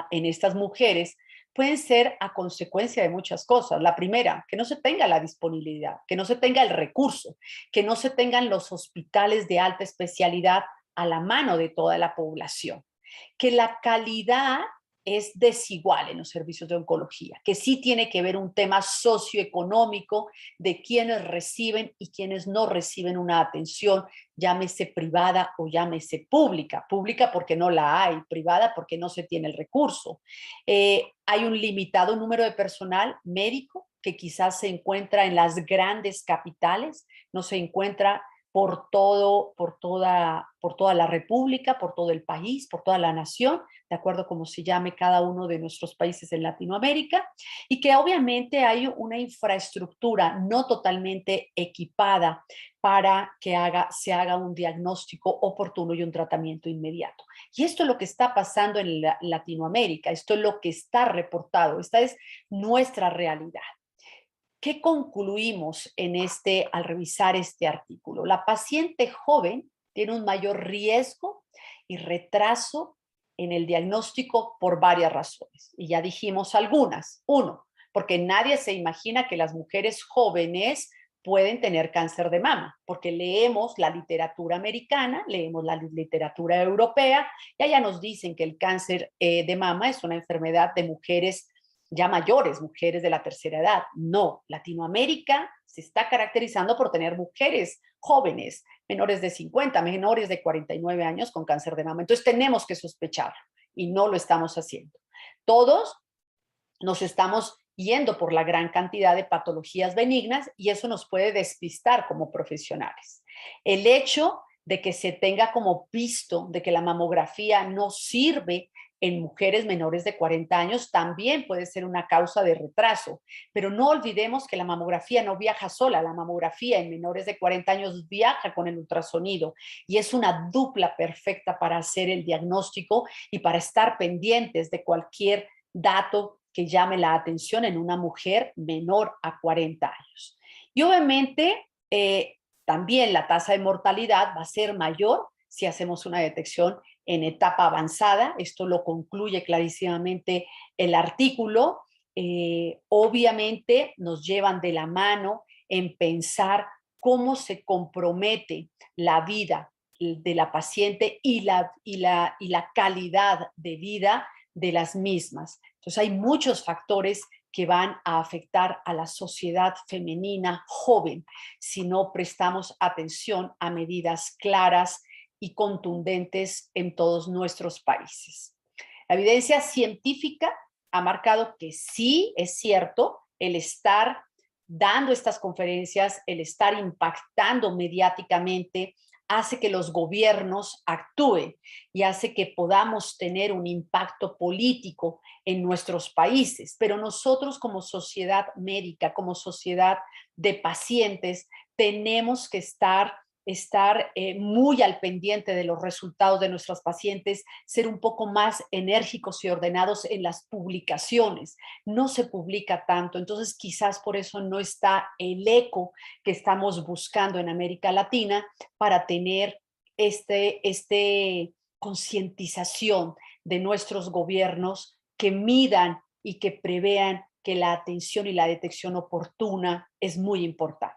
en estas mujeres pueden ser a consecuencia de muchas cosas. La primera, que no se tenga la disponibilidad, que no se tenga el recurso, que no se tengan los hospitales de alta especialidad a la mano de toda la población, que la calidad es desigual en los servicios de oncología, que sí tiene que ver un tema socioeconómico de quienes reciben y quienes no reciben una atención, llámese privada o llámese pública. Pública porque no la hay, privada porque no se tiene el recurso. Hay un limitado número de personal médico que quizás se encuentra en las grandes capitales, no se encuentra por toda la república, por todo el país, por toda la nación, de acuerdo a cómo se llame cada uno de nuestros países en Latinoamérica, y que obviamente hay una infraestructura no totalmente equipada para que se haga un diagnóstico oportuno y un tratamiento inmediato. Y esto es lo que está pasando en Latinoamérica, esto es lo que está reportado, esta es nuestra realidad. ¿Qué concluimos al revisar este artículo? La paciente joven tiene un mayor riesgo y retraso en el diagnóstico por varias razones. Y ya dijimos algunas. Uno, porque nadie se imagina que las mujeres jóvenes pueden tener cáncer de mama, porque leemos la literatura americana, leemos la literatura europea, y allá nos dicen que el cáncer de mama es una enfermedad de mujeres ya mayores, mujeres de la tercera edad. No, Latinoamérica se está caracterizando por tener mujeres jóvenes, menores de 50, menores de 49 años con cáncer de mama. Entonces tenemos que sospecharlo y no lo estamos haciendo. Todos nos estamos yendo por la gran cantidad de patologías benignas y eso nos puede despistar como profesionales. El hecho de que se tenga como visto de que la mamografía no sirve en mujeres menores de 40 años también puede ser una causa de retraso. Pero no olvidemos que la mamografía no viaja sola, la mamografía en menores de 40 años viaja con el ultrasonido y es una dupla perfecta para hacer el diagnóstico y para estar pendientes de cualquier dato que llame la atención en una mujer menor a 40 años. Y obviamente también la tasa de mortalidad va a ser mayor si hacemos una detección en etapa avanzada. Esto lo concluye clarísimamente el artículo. Obviamente nos llevan de la mano en pensar cómo se compromete la vida de la paciente y la calidad de vida de las mismas. Entonces hay muchos factores que van a afectar a la sociedad femenina joven si no prestamos atención a medidas claras y contundentes en todos nuestros países. La evidencia científica ha marcado que sí es cierto el estar dando estas conferencias, el estar impactando mediáticamente, hace que los gobiernos actúen y hace que podamos tener un impacto político en nuestros países. Pero nosotros como sociedad médica, como sociedad de pacientes, tenemos que estar muy al pendiente de los resultados de nuestros pacientes, ser un poco más enérgicos y ordenados en las publicaciones. No se publica tanto, entonces quizás por eso no está el eco que estamos buscando en América Latina para tener concientización de nuestros gobiernos que midan y que prevean que la atención y la detección oportuna es muy importante.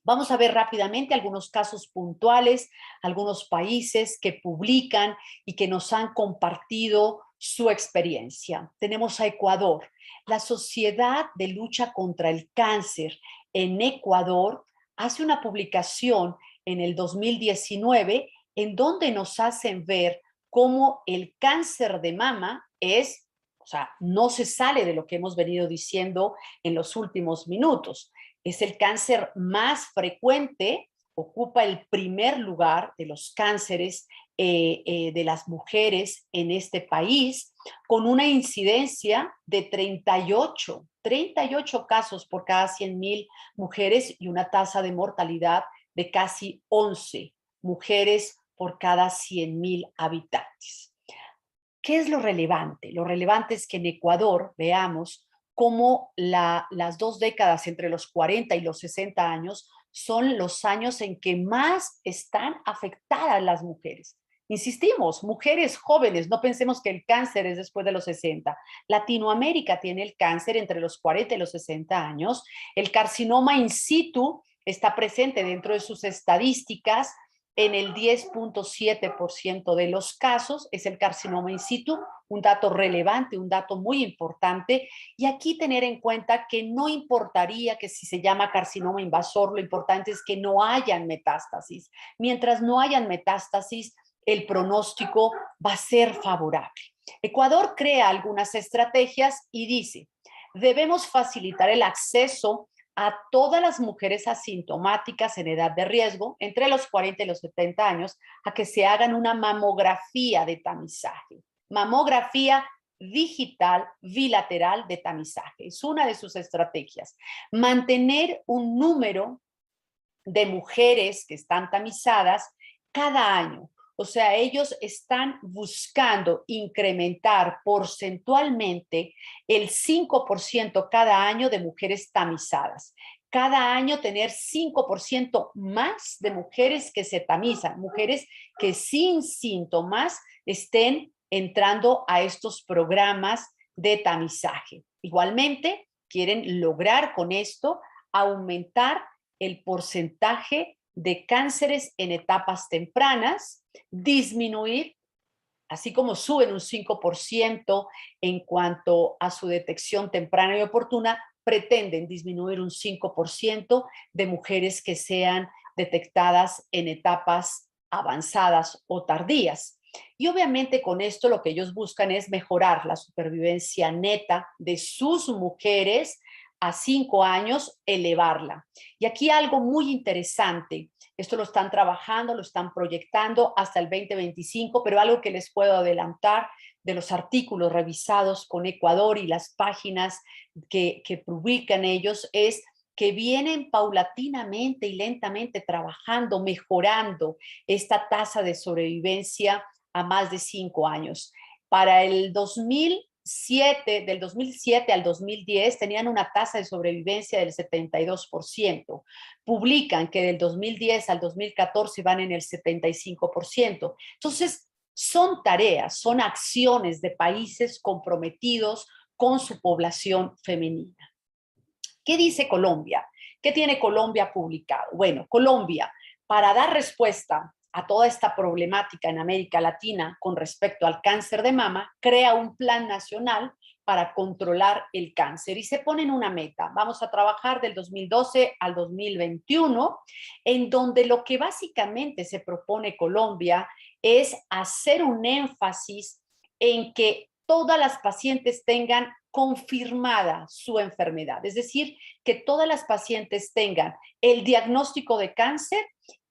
Vamos a ver rápidamente algunos casos puntuales, algunos países que publican y que nos han compartido su experiencia. Tenemos a Ecuador. La Sociedad de Lucha contra el Cáncer en Ecuador hace una publicación en el 2019 en donde nos hacen ver cómo el cáncer de mama o sea, no se sale de lo que hemos venido diciendo en los últimos minutos. Es el cáncer más frecuente, ocupa el primer lugar de los cánceres de las mujeres en este país, con una incidencia de 38 casos por cada 100,000 mujeres y una tasa de mortalidad de casi 11 mujeres por cada 100,000 habitantes. ¿Qué es lo relevante? Lo relevante es que en Ecuador, veamos, cómo las 2 décadas entre los 40 y los 60 años son los años en que más están afectadas las mujeres. Insistimos, mujeres jóvenes, no pensemos que el cáncer es después de los 60. Latinoamérica tiene el cáncer entre los 40 y los 60 años. El carcinoma in situ está presente dentro de sus estadísticas en el 10.7% de los casos, es el carcinoma in situ, un dato relevante, un dato muy importante. Y aquí tener en cuenta que no importaría que si se llama carcinoma invasor, lo importante es que no hayan metástasis. Mientras no hayan metástasis, el pronóstico va a ser favorable. Ecuador crea algunas estrategias y dice, debemos facilitar el acceso a todas las mujeres asintomáticas en edad de riesgo, entre los 40 y los 70 años, a que se hagan una mamografía de tamizaje. Mamografía digital bilateral de tamizaje. Es una de sus estrategias. Mantener un número de mujeres que están tamizadas cada año. O sea, ellos están buscando incrementar porcentualmente el 5% cada año de mujeres tamizadas. Cada año tener 5% más de mujeres que se tamizan, mujeres que sin síntomas estén entrando a estos programas de tamizaje. Igualmente, quieren lograr con esto aumentar el porcentaje de cánceres en etapas tempranas, disminuir, así como suben un 5% en cuanto a su detección temprana y oportuna, pretenden disminuir un 5% de mujeres que sean detectadas en etapas avanzadas o tardías. Y obviamente con esto lo que ellos buscan es mejorar la supervivencia neta de sus mujeres a 5 años, elevarla. Y aquí algo muy interesante, esto lo están trabajando, lo están proyectando hasta el 2025, pero algo que les puedo adelantar de los artículos revisados con Ecuador y las páginas que publican ellos es que vienen paulatinamente y lentamente trabajando, mejorando esta tasa de sobrevivencia a más de 5 años. Para el 2007, del 2007 al 2010, tenían una tasa de sobrevivencia del 72%. Publican que del 2010 al 2014 van en el 75%. Entonces, son tareas, son acciones de países comprometidos con su población femenina. ¿Qué dice Colombia? ¿Qué tiene Colombia publicado? Bueno, Colombia, para dar respuesta a toda esta problemática en América Latina con respecto al cáncer de mama, crea un plan nacional para controlar el cáncer y se ponen una meta. Vamos a trabajar del 2012 al 2021, en donde lo que básicamente se propone Colombia es hacer un énfasis en que todas las pacientes tengan confirmada su enfermedad, es decir, que todas las pacientes tengan el diagnóstico de cáncer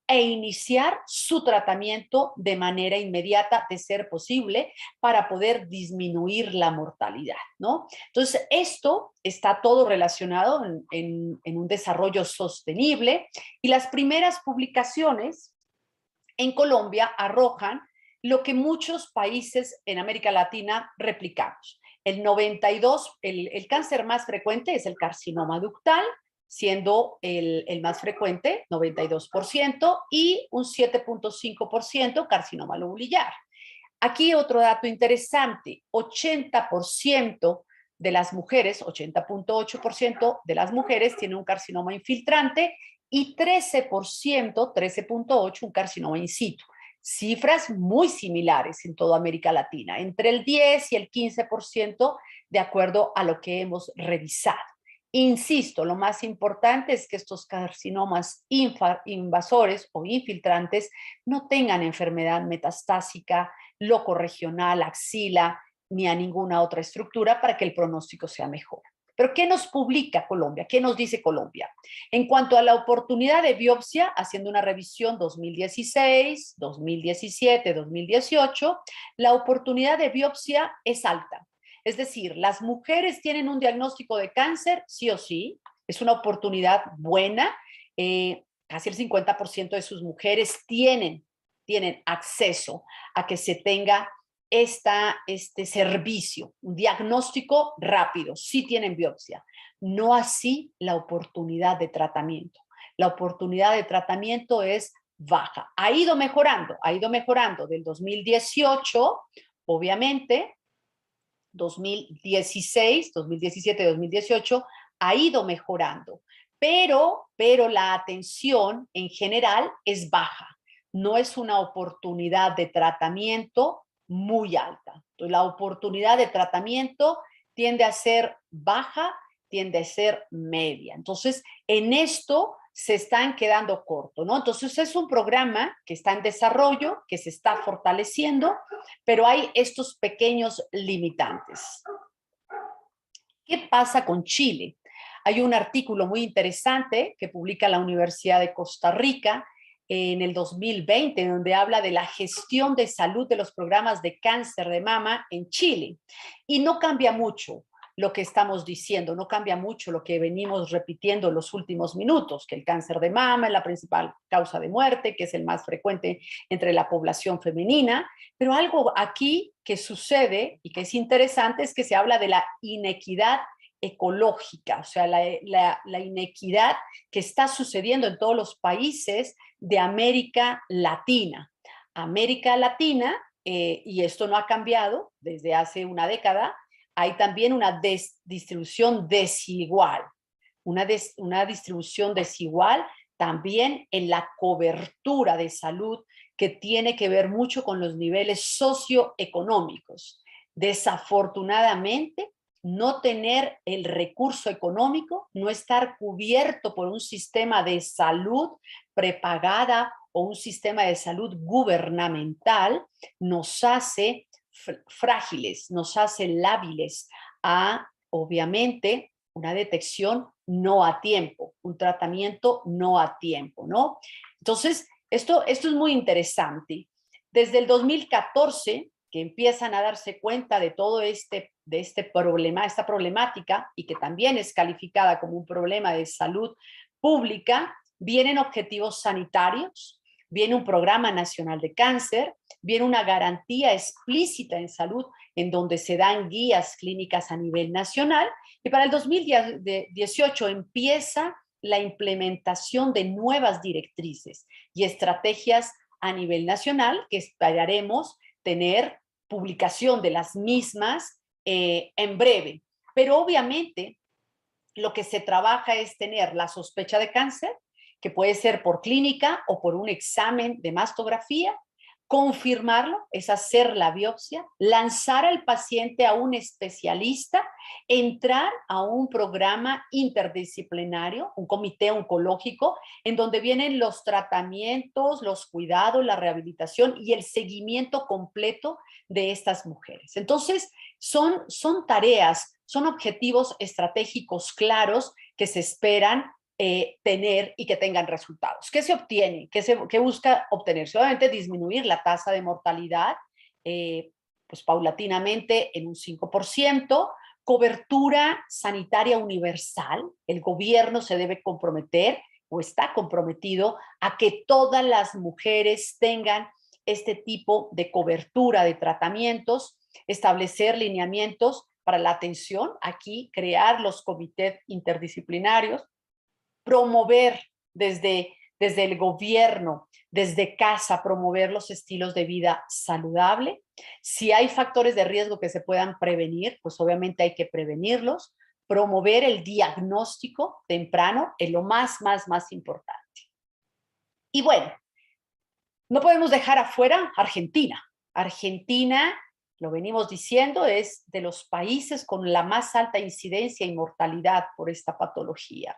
e iniciar su tratamiento de manera inmediata, de ser posible, para poder disminuir la mortalidad, ¿no? Entonces, esto está todo relacionado en un desarrollo sostenible y las primeras publicaciones en Colombia arrojan lo que muchos países en América Latina replicamos. El 92, el cáncer más frecuente es el carcinoma ductal, siendo el más frecuente, 92%, y un 7.5% carcinoma lobulillar. Aquí otro dato interesante, 80% de las mujeres, 80.8% de las mujeres tienen un carcinoma infiltrante y 13%, 13.8%, un carcinoma in situ. Cifras muy similares en toda América Latina, entre el 10 y el 15% de acuerdo a lo que hemos revisado. Insisto, lo más importante es que estos carcinomas invasores o infiltrantes no tengan enfermedad metastásica, locorregional, axila, ni a ninguna otra estructura para que el pronóstico sea mejor. Pero ¿qué nos publica Colombia? ¿Qué nos dice Colombia? En cuanto a la oportunidad de biopsia, haciendo una revisión 2016, 2017, 2018, la oportunidad de biopsia es alta. Es decir, las mujeres tienen un diagnóstico de cáncer, sí o sí, es una oportunidad buena. Casi el 50% de sus mujeres tienen acceso a que se tenga este servicio, un diagnóstico rápido, sí tienen biopsia, no así la oportunidad de tratamiento. La oportunidad de tratamiento es baja. Ha ido mejorando del 2018, obviamente, 2016, 2017, 2018, ha ido mejorando, pero la atención en general es baja. No es una oportunidad de tratamiento muy alta. Entonces, la oportunidad de tratamiento tiende a ser baja, tiende a ser media. Entonces, en esto se están quedando cortos, ¿no? Entonces, es un programa que está en desarrollo, que se está fortaleciendo, pero hay estos pequeños limitantes. ¿Qué pasa con Chile? Hay un artículo muy interesante que publica la Universidad de Costa Rica en el 2020, donde habla de la gestión de salud de los programas de cáncer de mama en Chile. Y no cambia mucho lo que estamos diciendo, no cambia mucho lo que venimos repitiendo en los últimos minutos, que el cáncer de mama es la principal causa de muerte, que es el más frecuente entre la población femenina, pero algo aquí que sucede y que es interesante es que se habla de la inequidad ecológica, o sea, la inequidad que está sucediendo en todos los países de América Latina. América Latina, y esto no ha cambiado desde hace una década, hay también una distribución desigual, una distribución desigual también en la cobertura de salud que tiene que ver mucho con los niveles socioeconómicos. Desafortunadamente, no tener el recurso económico, no estar cubierto por un sistema de salud prepagada o un sistema de salud gubernamental, nos hace frágiles, nos hace lábiles a, obviamente, una detección no a tiempo, un tratamiento no a tiempo, ¿no? Entonces, esto es muy interesante. Desde el 2014, que empiezan a darse cuenta de todo este problema, esta problemática, y que también es calificada como un problema de salud pública, vienen objetivos sanitarios, viene un programa nacional de cáncer, viene una garantía explícita en salud en donde se dan guías clínicas a nivel nacional, y para el 2018 empieza la implementación de nuevas directrices y estrategias a nivel nacional, que esperaremos tener publicación de las mismas en breve. Pero obviamente lo que se trabaja es tener la sospecha de cáncer, que puede ser por clínica o por un examen de mastografía, confirmarlo, es hacer la biopsia, lanzar al paciente a un especialista, entrar a un programa interdisciplinario, un comité oncológico, en donde vienen los tratamientos, los cuidados, la rehabilitación y el seguimiento completo de estas mujeres. Entonces, son tareas, son objetivos estratégicos claros que se esperan tener y que tengan resultados. ¿Qué se obtiene? ¿Qué busca obtenerse? Obviamente disminuir la tasa de mortalidad, pues paulatinamente en un 5%, cobertura sanitaria universal. El gobierno se debe comprometer o está comprometido a que todas las mujeres tengan este tipo de cobertura de tratamientos, establecer lineamientos para la atención, aquí crear los comités interdisciplinarios, promover desde el gobierno, desde casa, promover los estilos de vida saludable. Si hay factores de riesgo que se puedan prevenir, pues obviamente hay que prevenirlos. Promover el diagnóstico temprano es lo más importante. Y bueno, no podemos dejar afuera Argentina. Argentina, lo venimos diciendo, es de los países con la más alta incidencia y mortalidad por esta patología.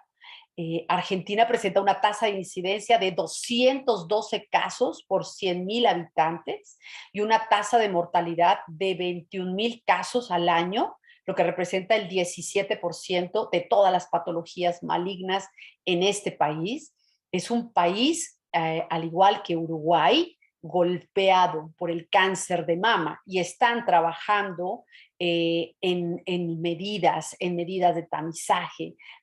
Argentina presenta una tasa de incidencia de 212 casos por 100,000 habitantes y una tasa de mortalidad de 21,000 casos al año, lo que representa el 17% de todas las patologías malignas en este país. Es un país, al igual que Uruguay, golpeado por el cáncer de mama y están trabajando en medidas de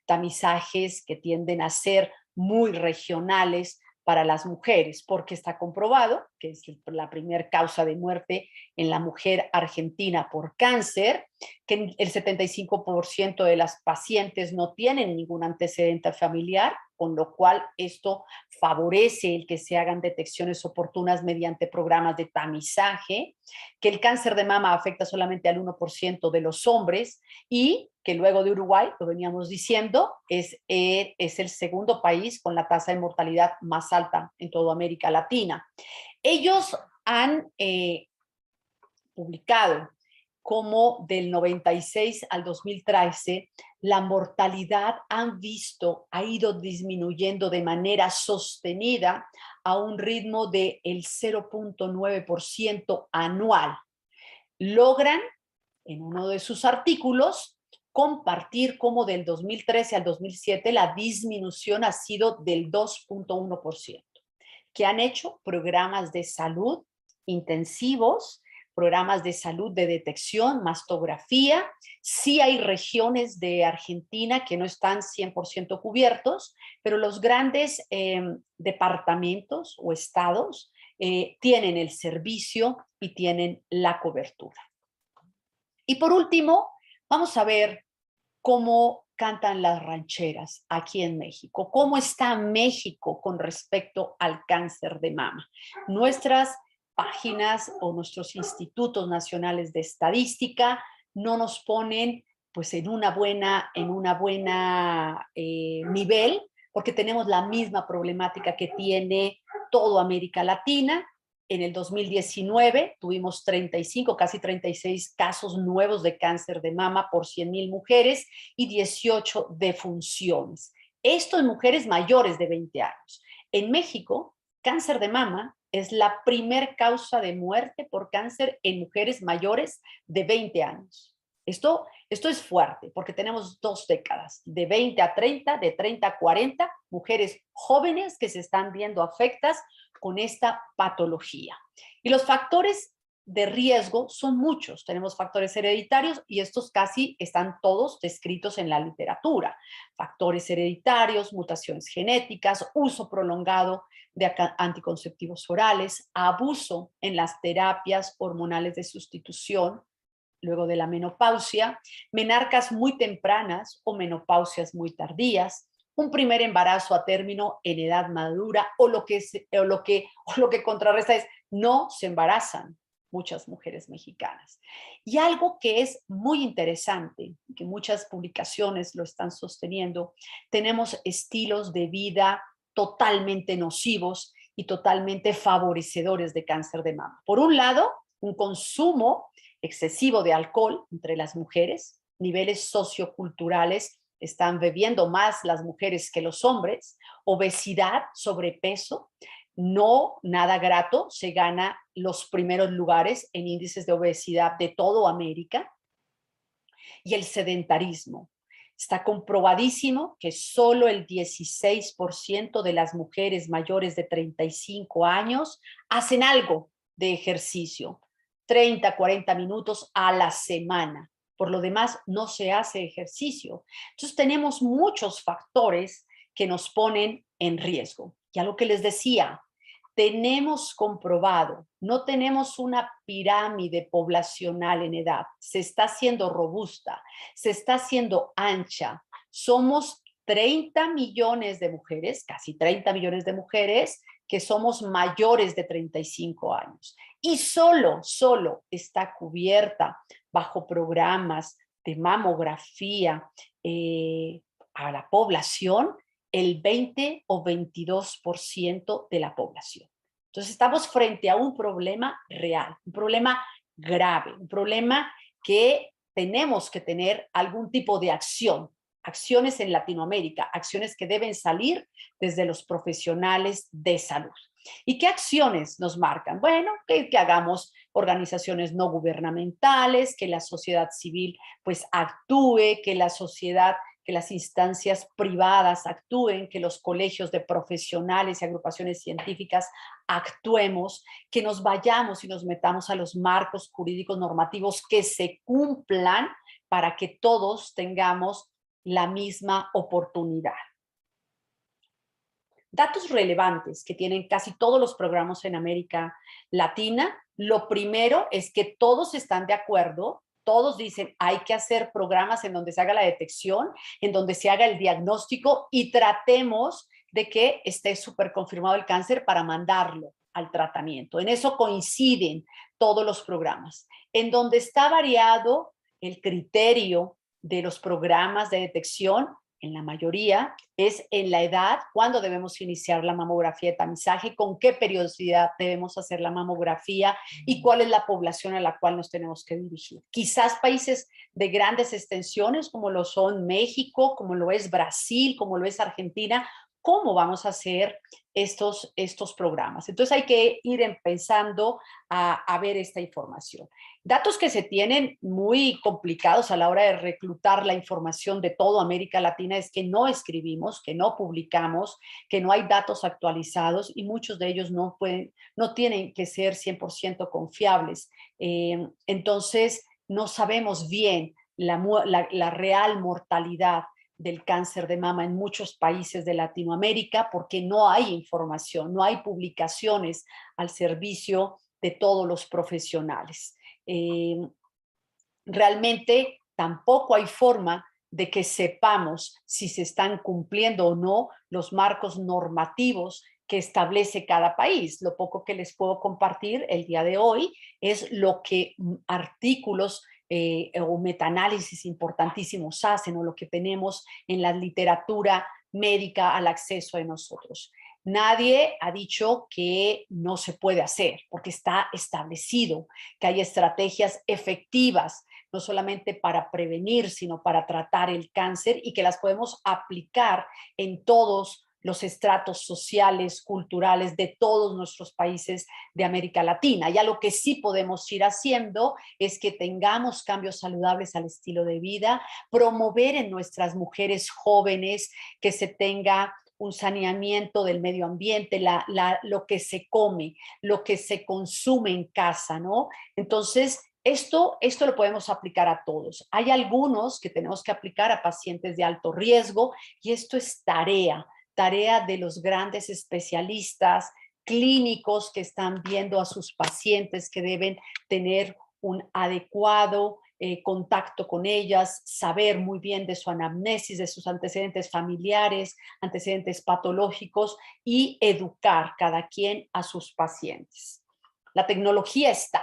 tamizajes que tienden a ser muy regionales para las mujeres, porque está comprobado que es la primera causa de muerte en la mujer argentina por cáncer, que el 75% de las pacientes no tienen ningún antecedente familiar, con lo cual esto favorece el que se hagan detecciones oportunas mediante programas de tamizaje, que el cáncer de mama afecta solamente al 1% de los hombres y que luego de Uruguay, lo veníamos diciendo, es el segundo país con la tasa de mortalidad más alta en toda América Latina. Ellos han publicado como del 96 al 2013 la mortalidad ha ido disminuyendo de manera sostenida a un ritmo del 0.9% anual. Logran, en uno de sus artículos, compartir cómo del 2013 al 2007 la disminución ha sido del 2.1%, que han hecho programas de salud intensivos, programas de salud de detección, mastografía. Sí hay regiones de Argentina que no están 100% cubiertos, pero los grandes departamentos o estados tienen el servicio y tienen la cobertura. Y por último, vamos a ver cómo cantan las rancheras aquí en México, cómo está México con respecto al cáncer de mama. Nuestras páginas o nuestros institutos nacionales de estadística no nos ponen pues en una buena nivel, porque tenemos la misma problemática que tiene toda América Latina. En el 2019 tuvimos 35, casi 36 casos nuevos de cáncer de mama por 100,000 mujeres y 18 defunciones. Esto en mujeres mayores de 20 años. En México, cáncer de mama es la primer causa de muerte por cáncer en mujeres mayores de 20 años. Esto es fuerte porque tenemos 2 décadas, de 20 a 30, de 30 a 40, mujeres jóvenes que se están viendo afectadas con esta patología. Y los factores de riesgo son muchos. Tenemos factores hereditarios y estos casi están todos descritos en la literatura. Factores hereditarios, mutaciones genéticas, uso prolongado de anticonceptivos orales, abuso en las terapias hormonales de sustitución, luego de la menopausia, menarcas muy tempranas o menopausias muy tardías, un primer embarazo a término en edad madura o lo que contrarresta es no se embarazan muchas mujeres mexicanas. Y algo que es muy interesante, que muchas publicaciones lo están sosteniendo, tenemos estilos de vida totalmente nocivos y totalmente favorecedores de cáncer de mama. Por un lado, un consumo excesivo de alcohol entre las mujeres, niveles socioculturales, están bebiendo más las mujeres que los hombres, obesidad, sobrepeso, no nada grato, se gana los primeros lugares en índices de obesidad de toda América, y el sedentarismo. Está comprobadísimo que solo el 16% de las mujeres mayores de 35 años hacen algo de ejercicio, 30, 40 minutos a la semana. Por lo demás, no se hace ejercicio. Entonces, tenemos muchos factores que nos ponen en riesgo. Ya lo que les decía, tenemos comprobado, no tenemos una pirámide poblacional en edad, se está haciendo robusta, se está haciendo ancha. Somos 30 millones de mujeres, casi 30 millones de mujeres, que somos mayores de 35 años. Y solo está cubierta bajo programas de mamografía a la población el 20 o 22% de la población. Entonces estamos frente a un problema real, un problema grave, un problema que tenemos que tener algún tipo de acción, acciones en Latinoamérica, acciones que deben salir desde los profesionales de salud. ¿Y qué acciones nos marcan? Bueno, que hagamos organizaciones no gubernamentales, que la sociedad civil pues actúe, que la sociedad, que las instancias privadas actúen, que los colegios de profesionales y agrupaciones científicas actuemos, que nos vayamos y nos metamos a los marcos jurídicos normativos que se cumplan para que todos tengamos la misma oportunidad. Datos relevantes que tienen casi todos los programas en América Latina. Lo primero es que todos están de acuerdo, todos dicen hay que hacer programas en donde se haga la detección, en donde se haga el diagnóstico y tratemos de que esté súper confirmado el cáncer para mandarlo al tratamiento. En eso coinciden todos los programas. En donde está variado el criterio de los programas de detección, en la mayoría, es en la edad, cuándo debemos iniciar la mamografía de tamizaje, con qué periodicidad debemos hacer la mamografía y cuál es la población a la cual nos tenemos que dirigir. Quizás países de grandes extensiones, como lo son México, como lo es Brasil, como lo es Argentina, ¿cómo vamos a hacer estos programas? Entonces hay que ir pensando a ver esta información. Datos que se tienen muy complicados a la hora de reclutar la información de toda América Latina es que no escribimos, que no publicamos, que no hay datos actualizados y muchos de ellos no tienen que ser 100% confiables. Entonces, no sabemos bien la real mortalidad del cáncer de mama en muchos países de Latinoamérica porque no hay información, no hay publicaciones al servicio de todos los profesionales. Realmente tampoco hay forma de que sepamos si se están cumpliendo o no los marcos normativos que establece cada país. Lo poco que les puedo compartir el día de hoy es lo que artículos o metaanálisis importantísimos hacen o lo que tenemos en la literatura médica al acceso de nosotros. Nadie ha dicho que no se puede hacer, porque está establecido que hay estrategias efectivas, no solamente para prevenir, sino para tratar el cáncer y que las podemos aplicar en todos los estratos sociales, culturales de todos nuestros países de América Latina. Ya lo que sí podemos ir haciendo es que tengamos cambios saludables al estilo de vida, promover en nuestras mujeres jóvenes que se tenga un saneamiento del medio ambiente, lo que se come, lo que se consume en casa, ¿no? Entonces, esto lo podemos aplicar a todos. Hay algunos que tenemos que aplicar a pacientes de alto riesgo y esto es tarea de los grandes especialistas clínicos que están viendo a sus pacientes, que deben tener un adecuado contacto con ellas, saber muy bien de su anamnesis, de sus antecedentes familiares, antecedentes patológicos y educar cada quien a sus pacientes. La tecnología está,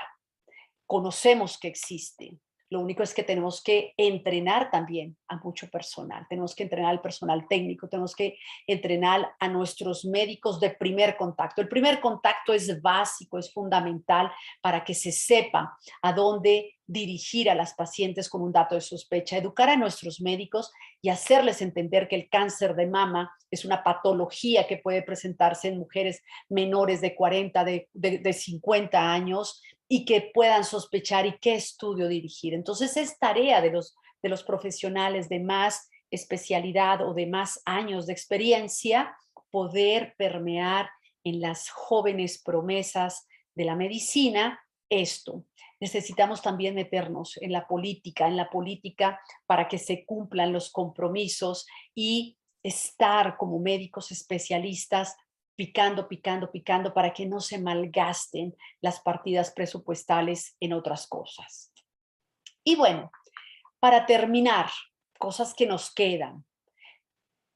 conocemos que existe. Lo único es que tenemos que entrenar también a mucho personal. Tenemos que entrenar al personal técnico, tenemos que entrenar a nuestros médicos de primer contacto. El primer contacto es básico, es fundamental para que se sepa a dónde dirigir a las pacientes con un dato de sospecha, educar a nuestros médicos y hacerles entender que el cáncer de mama es una patología que puede presentarse en mujeres menores de 40, de 50 años, y que puedan sospechar y qué estudio dirigir. Entonces es tarea de los profesionales de más especialidad o de más años de experiencia poder permear en las jóvenes promesas de la medicina esto. Necesitamos también meternos en la política para que se cumplan los compromisos y estar como médicos especialistas picando para que no se malgasten las partidas presupuestales en otras cosas. Y bueno, para terminar, cosas que nos quedan.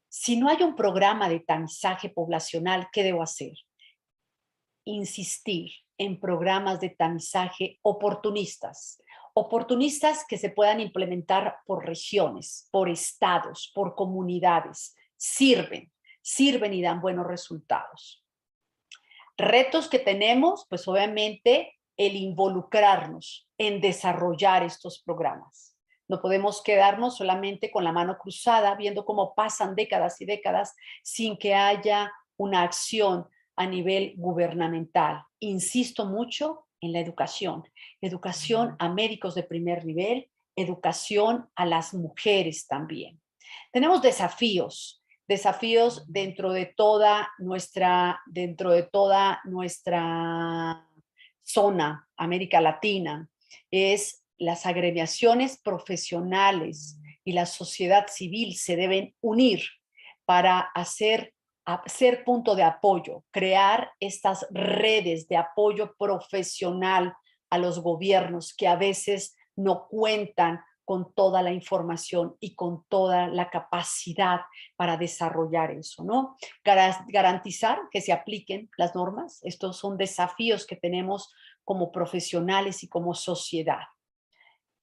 Si no hay un programa de tamizaje poblacional, ¿qué debo hacer? Insistir en programas de tamizaje oportunistas. Oportunistas que se puedan implementar por regiones, por estados, por comunidades. Sirven y dan buenos resultados. Retos que tenemos, pues obviamente el involucrarnos en desarrollar estos programas. No podemos quedarnos solamente con la mano cruzada viendo cómo pasan décadas y décadas sin que haya una acción a nivel gubernamental. Insisto mucho en la educación a médicos de primer nivel, educación a las mujeres también. Tenemos desafíos dentro de toda nuestra zona, América Latina, es las agremiaciones profesionales y la sociedad civil se deben unir para ser punto de apoyo, crear estas redes de apoyo profesional a los gobiernos que a veces no cuentan con toda la información y con toda la capacidad para desarrollar eso, ¿no? Garantizar que se apliquen las normas. Estos son desafíos que tenemos como profesionales y como sociedad.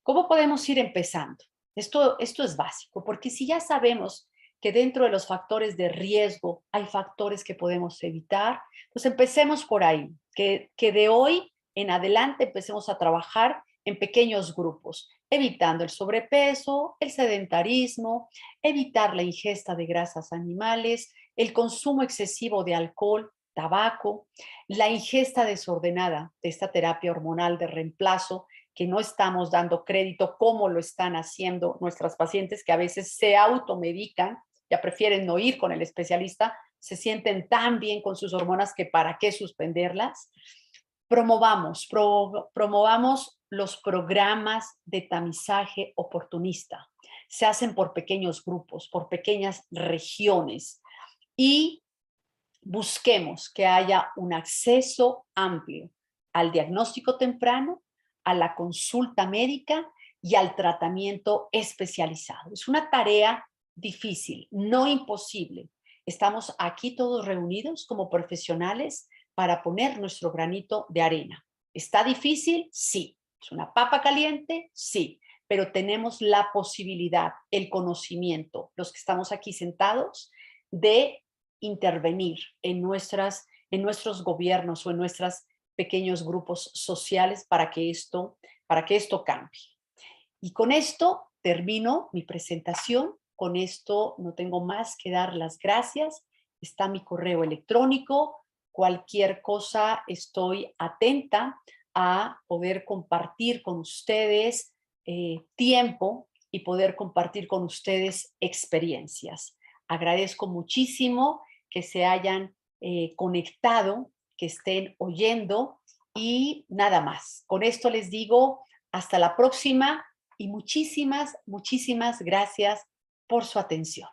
¿Cómo podemos ir empezando? Esto es básico, porque si ya sabemos que dentro de los factores de riesgo hay factores que podemos evitar, pues empecemos por ahí, que de hoy en adelante empecemos a trabajar en pequeños grupos, evitando el sobrepeso, el sedentarismo, evitar la ingesta de grasas animales, el consumo excesivo de alcohol, tabaco, la ingesta desordenada de esta terapia hormonal de reemplazo que no estamos dando crédito como lo están haciendo nuestras pacientes que a veces se automedican, ya prefieren no ir con el especialista, se sienten tan bien con sus hormonas que para qué suspenderlas. Promovamos los programas de tamizaje oportunista. Se hacen por pequeños grupos, por pequeñas regiones y busquemos que haya un acceso amplio al diagnóstico temprano, a la consulta médica y al tratamiento especializado. Es una tarea difícil, no imposible. Estamos aquí todos reunidos como profesionales para poner nuestro granito de arena. ¿Está difícil? Sí. ¿Es una papa caliente? Sí. Pero tenemos la posibilidad, el conocimiento, los que estamos aquí sentados, de intervenir en nuestros gobiernos o en nuestros pequeños grupos sociales para que esto cambie. Y con esto termino mi presentación. Con esto no tengo más que dar las gracias está mi correo electrónico. Cualquier cosa, estoy atenta a poder compartir con ustedes tiempo y poder compartir con ustedes experiencias. Agradezco muchísimo que se hayan conectado, que estén oyendo y nada más. Con esto les digo hasta la próxima y muchísimas, muchísimas gracias por su atención.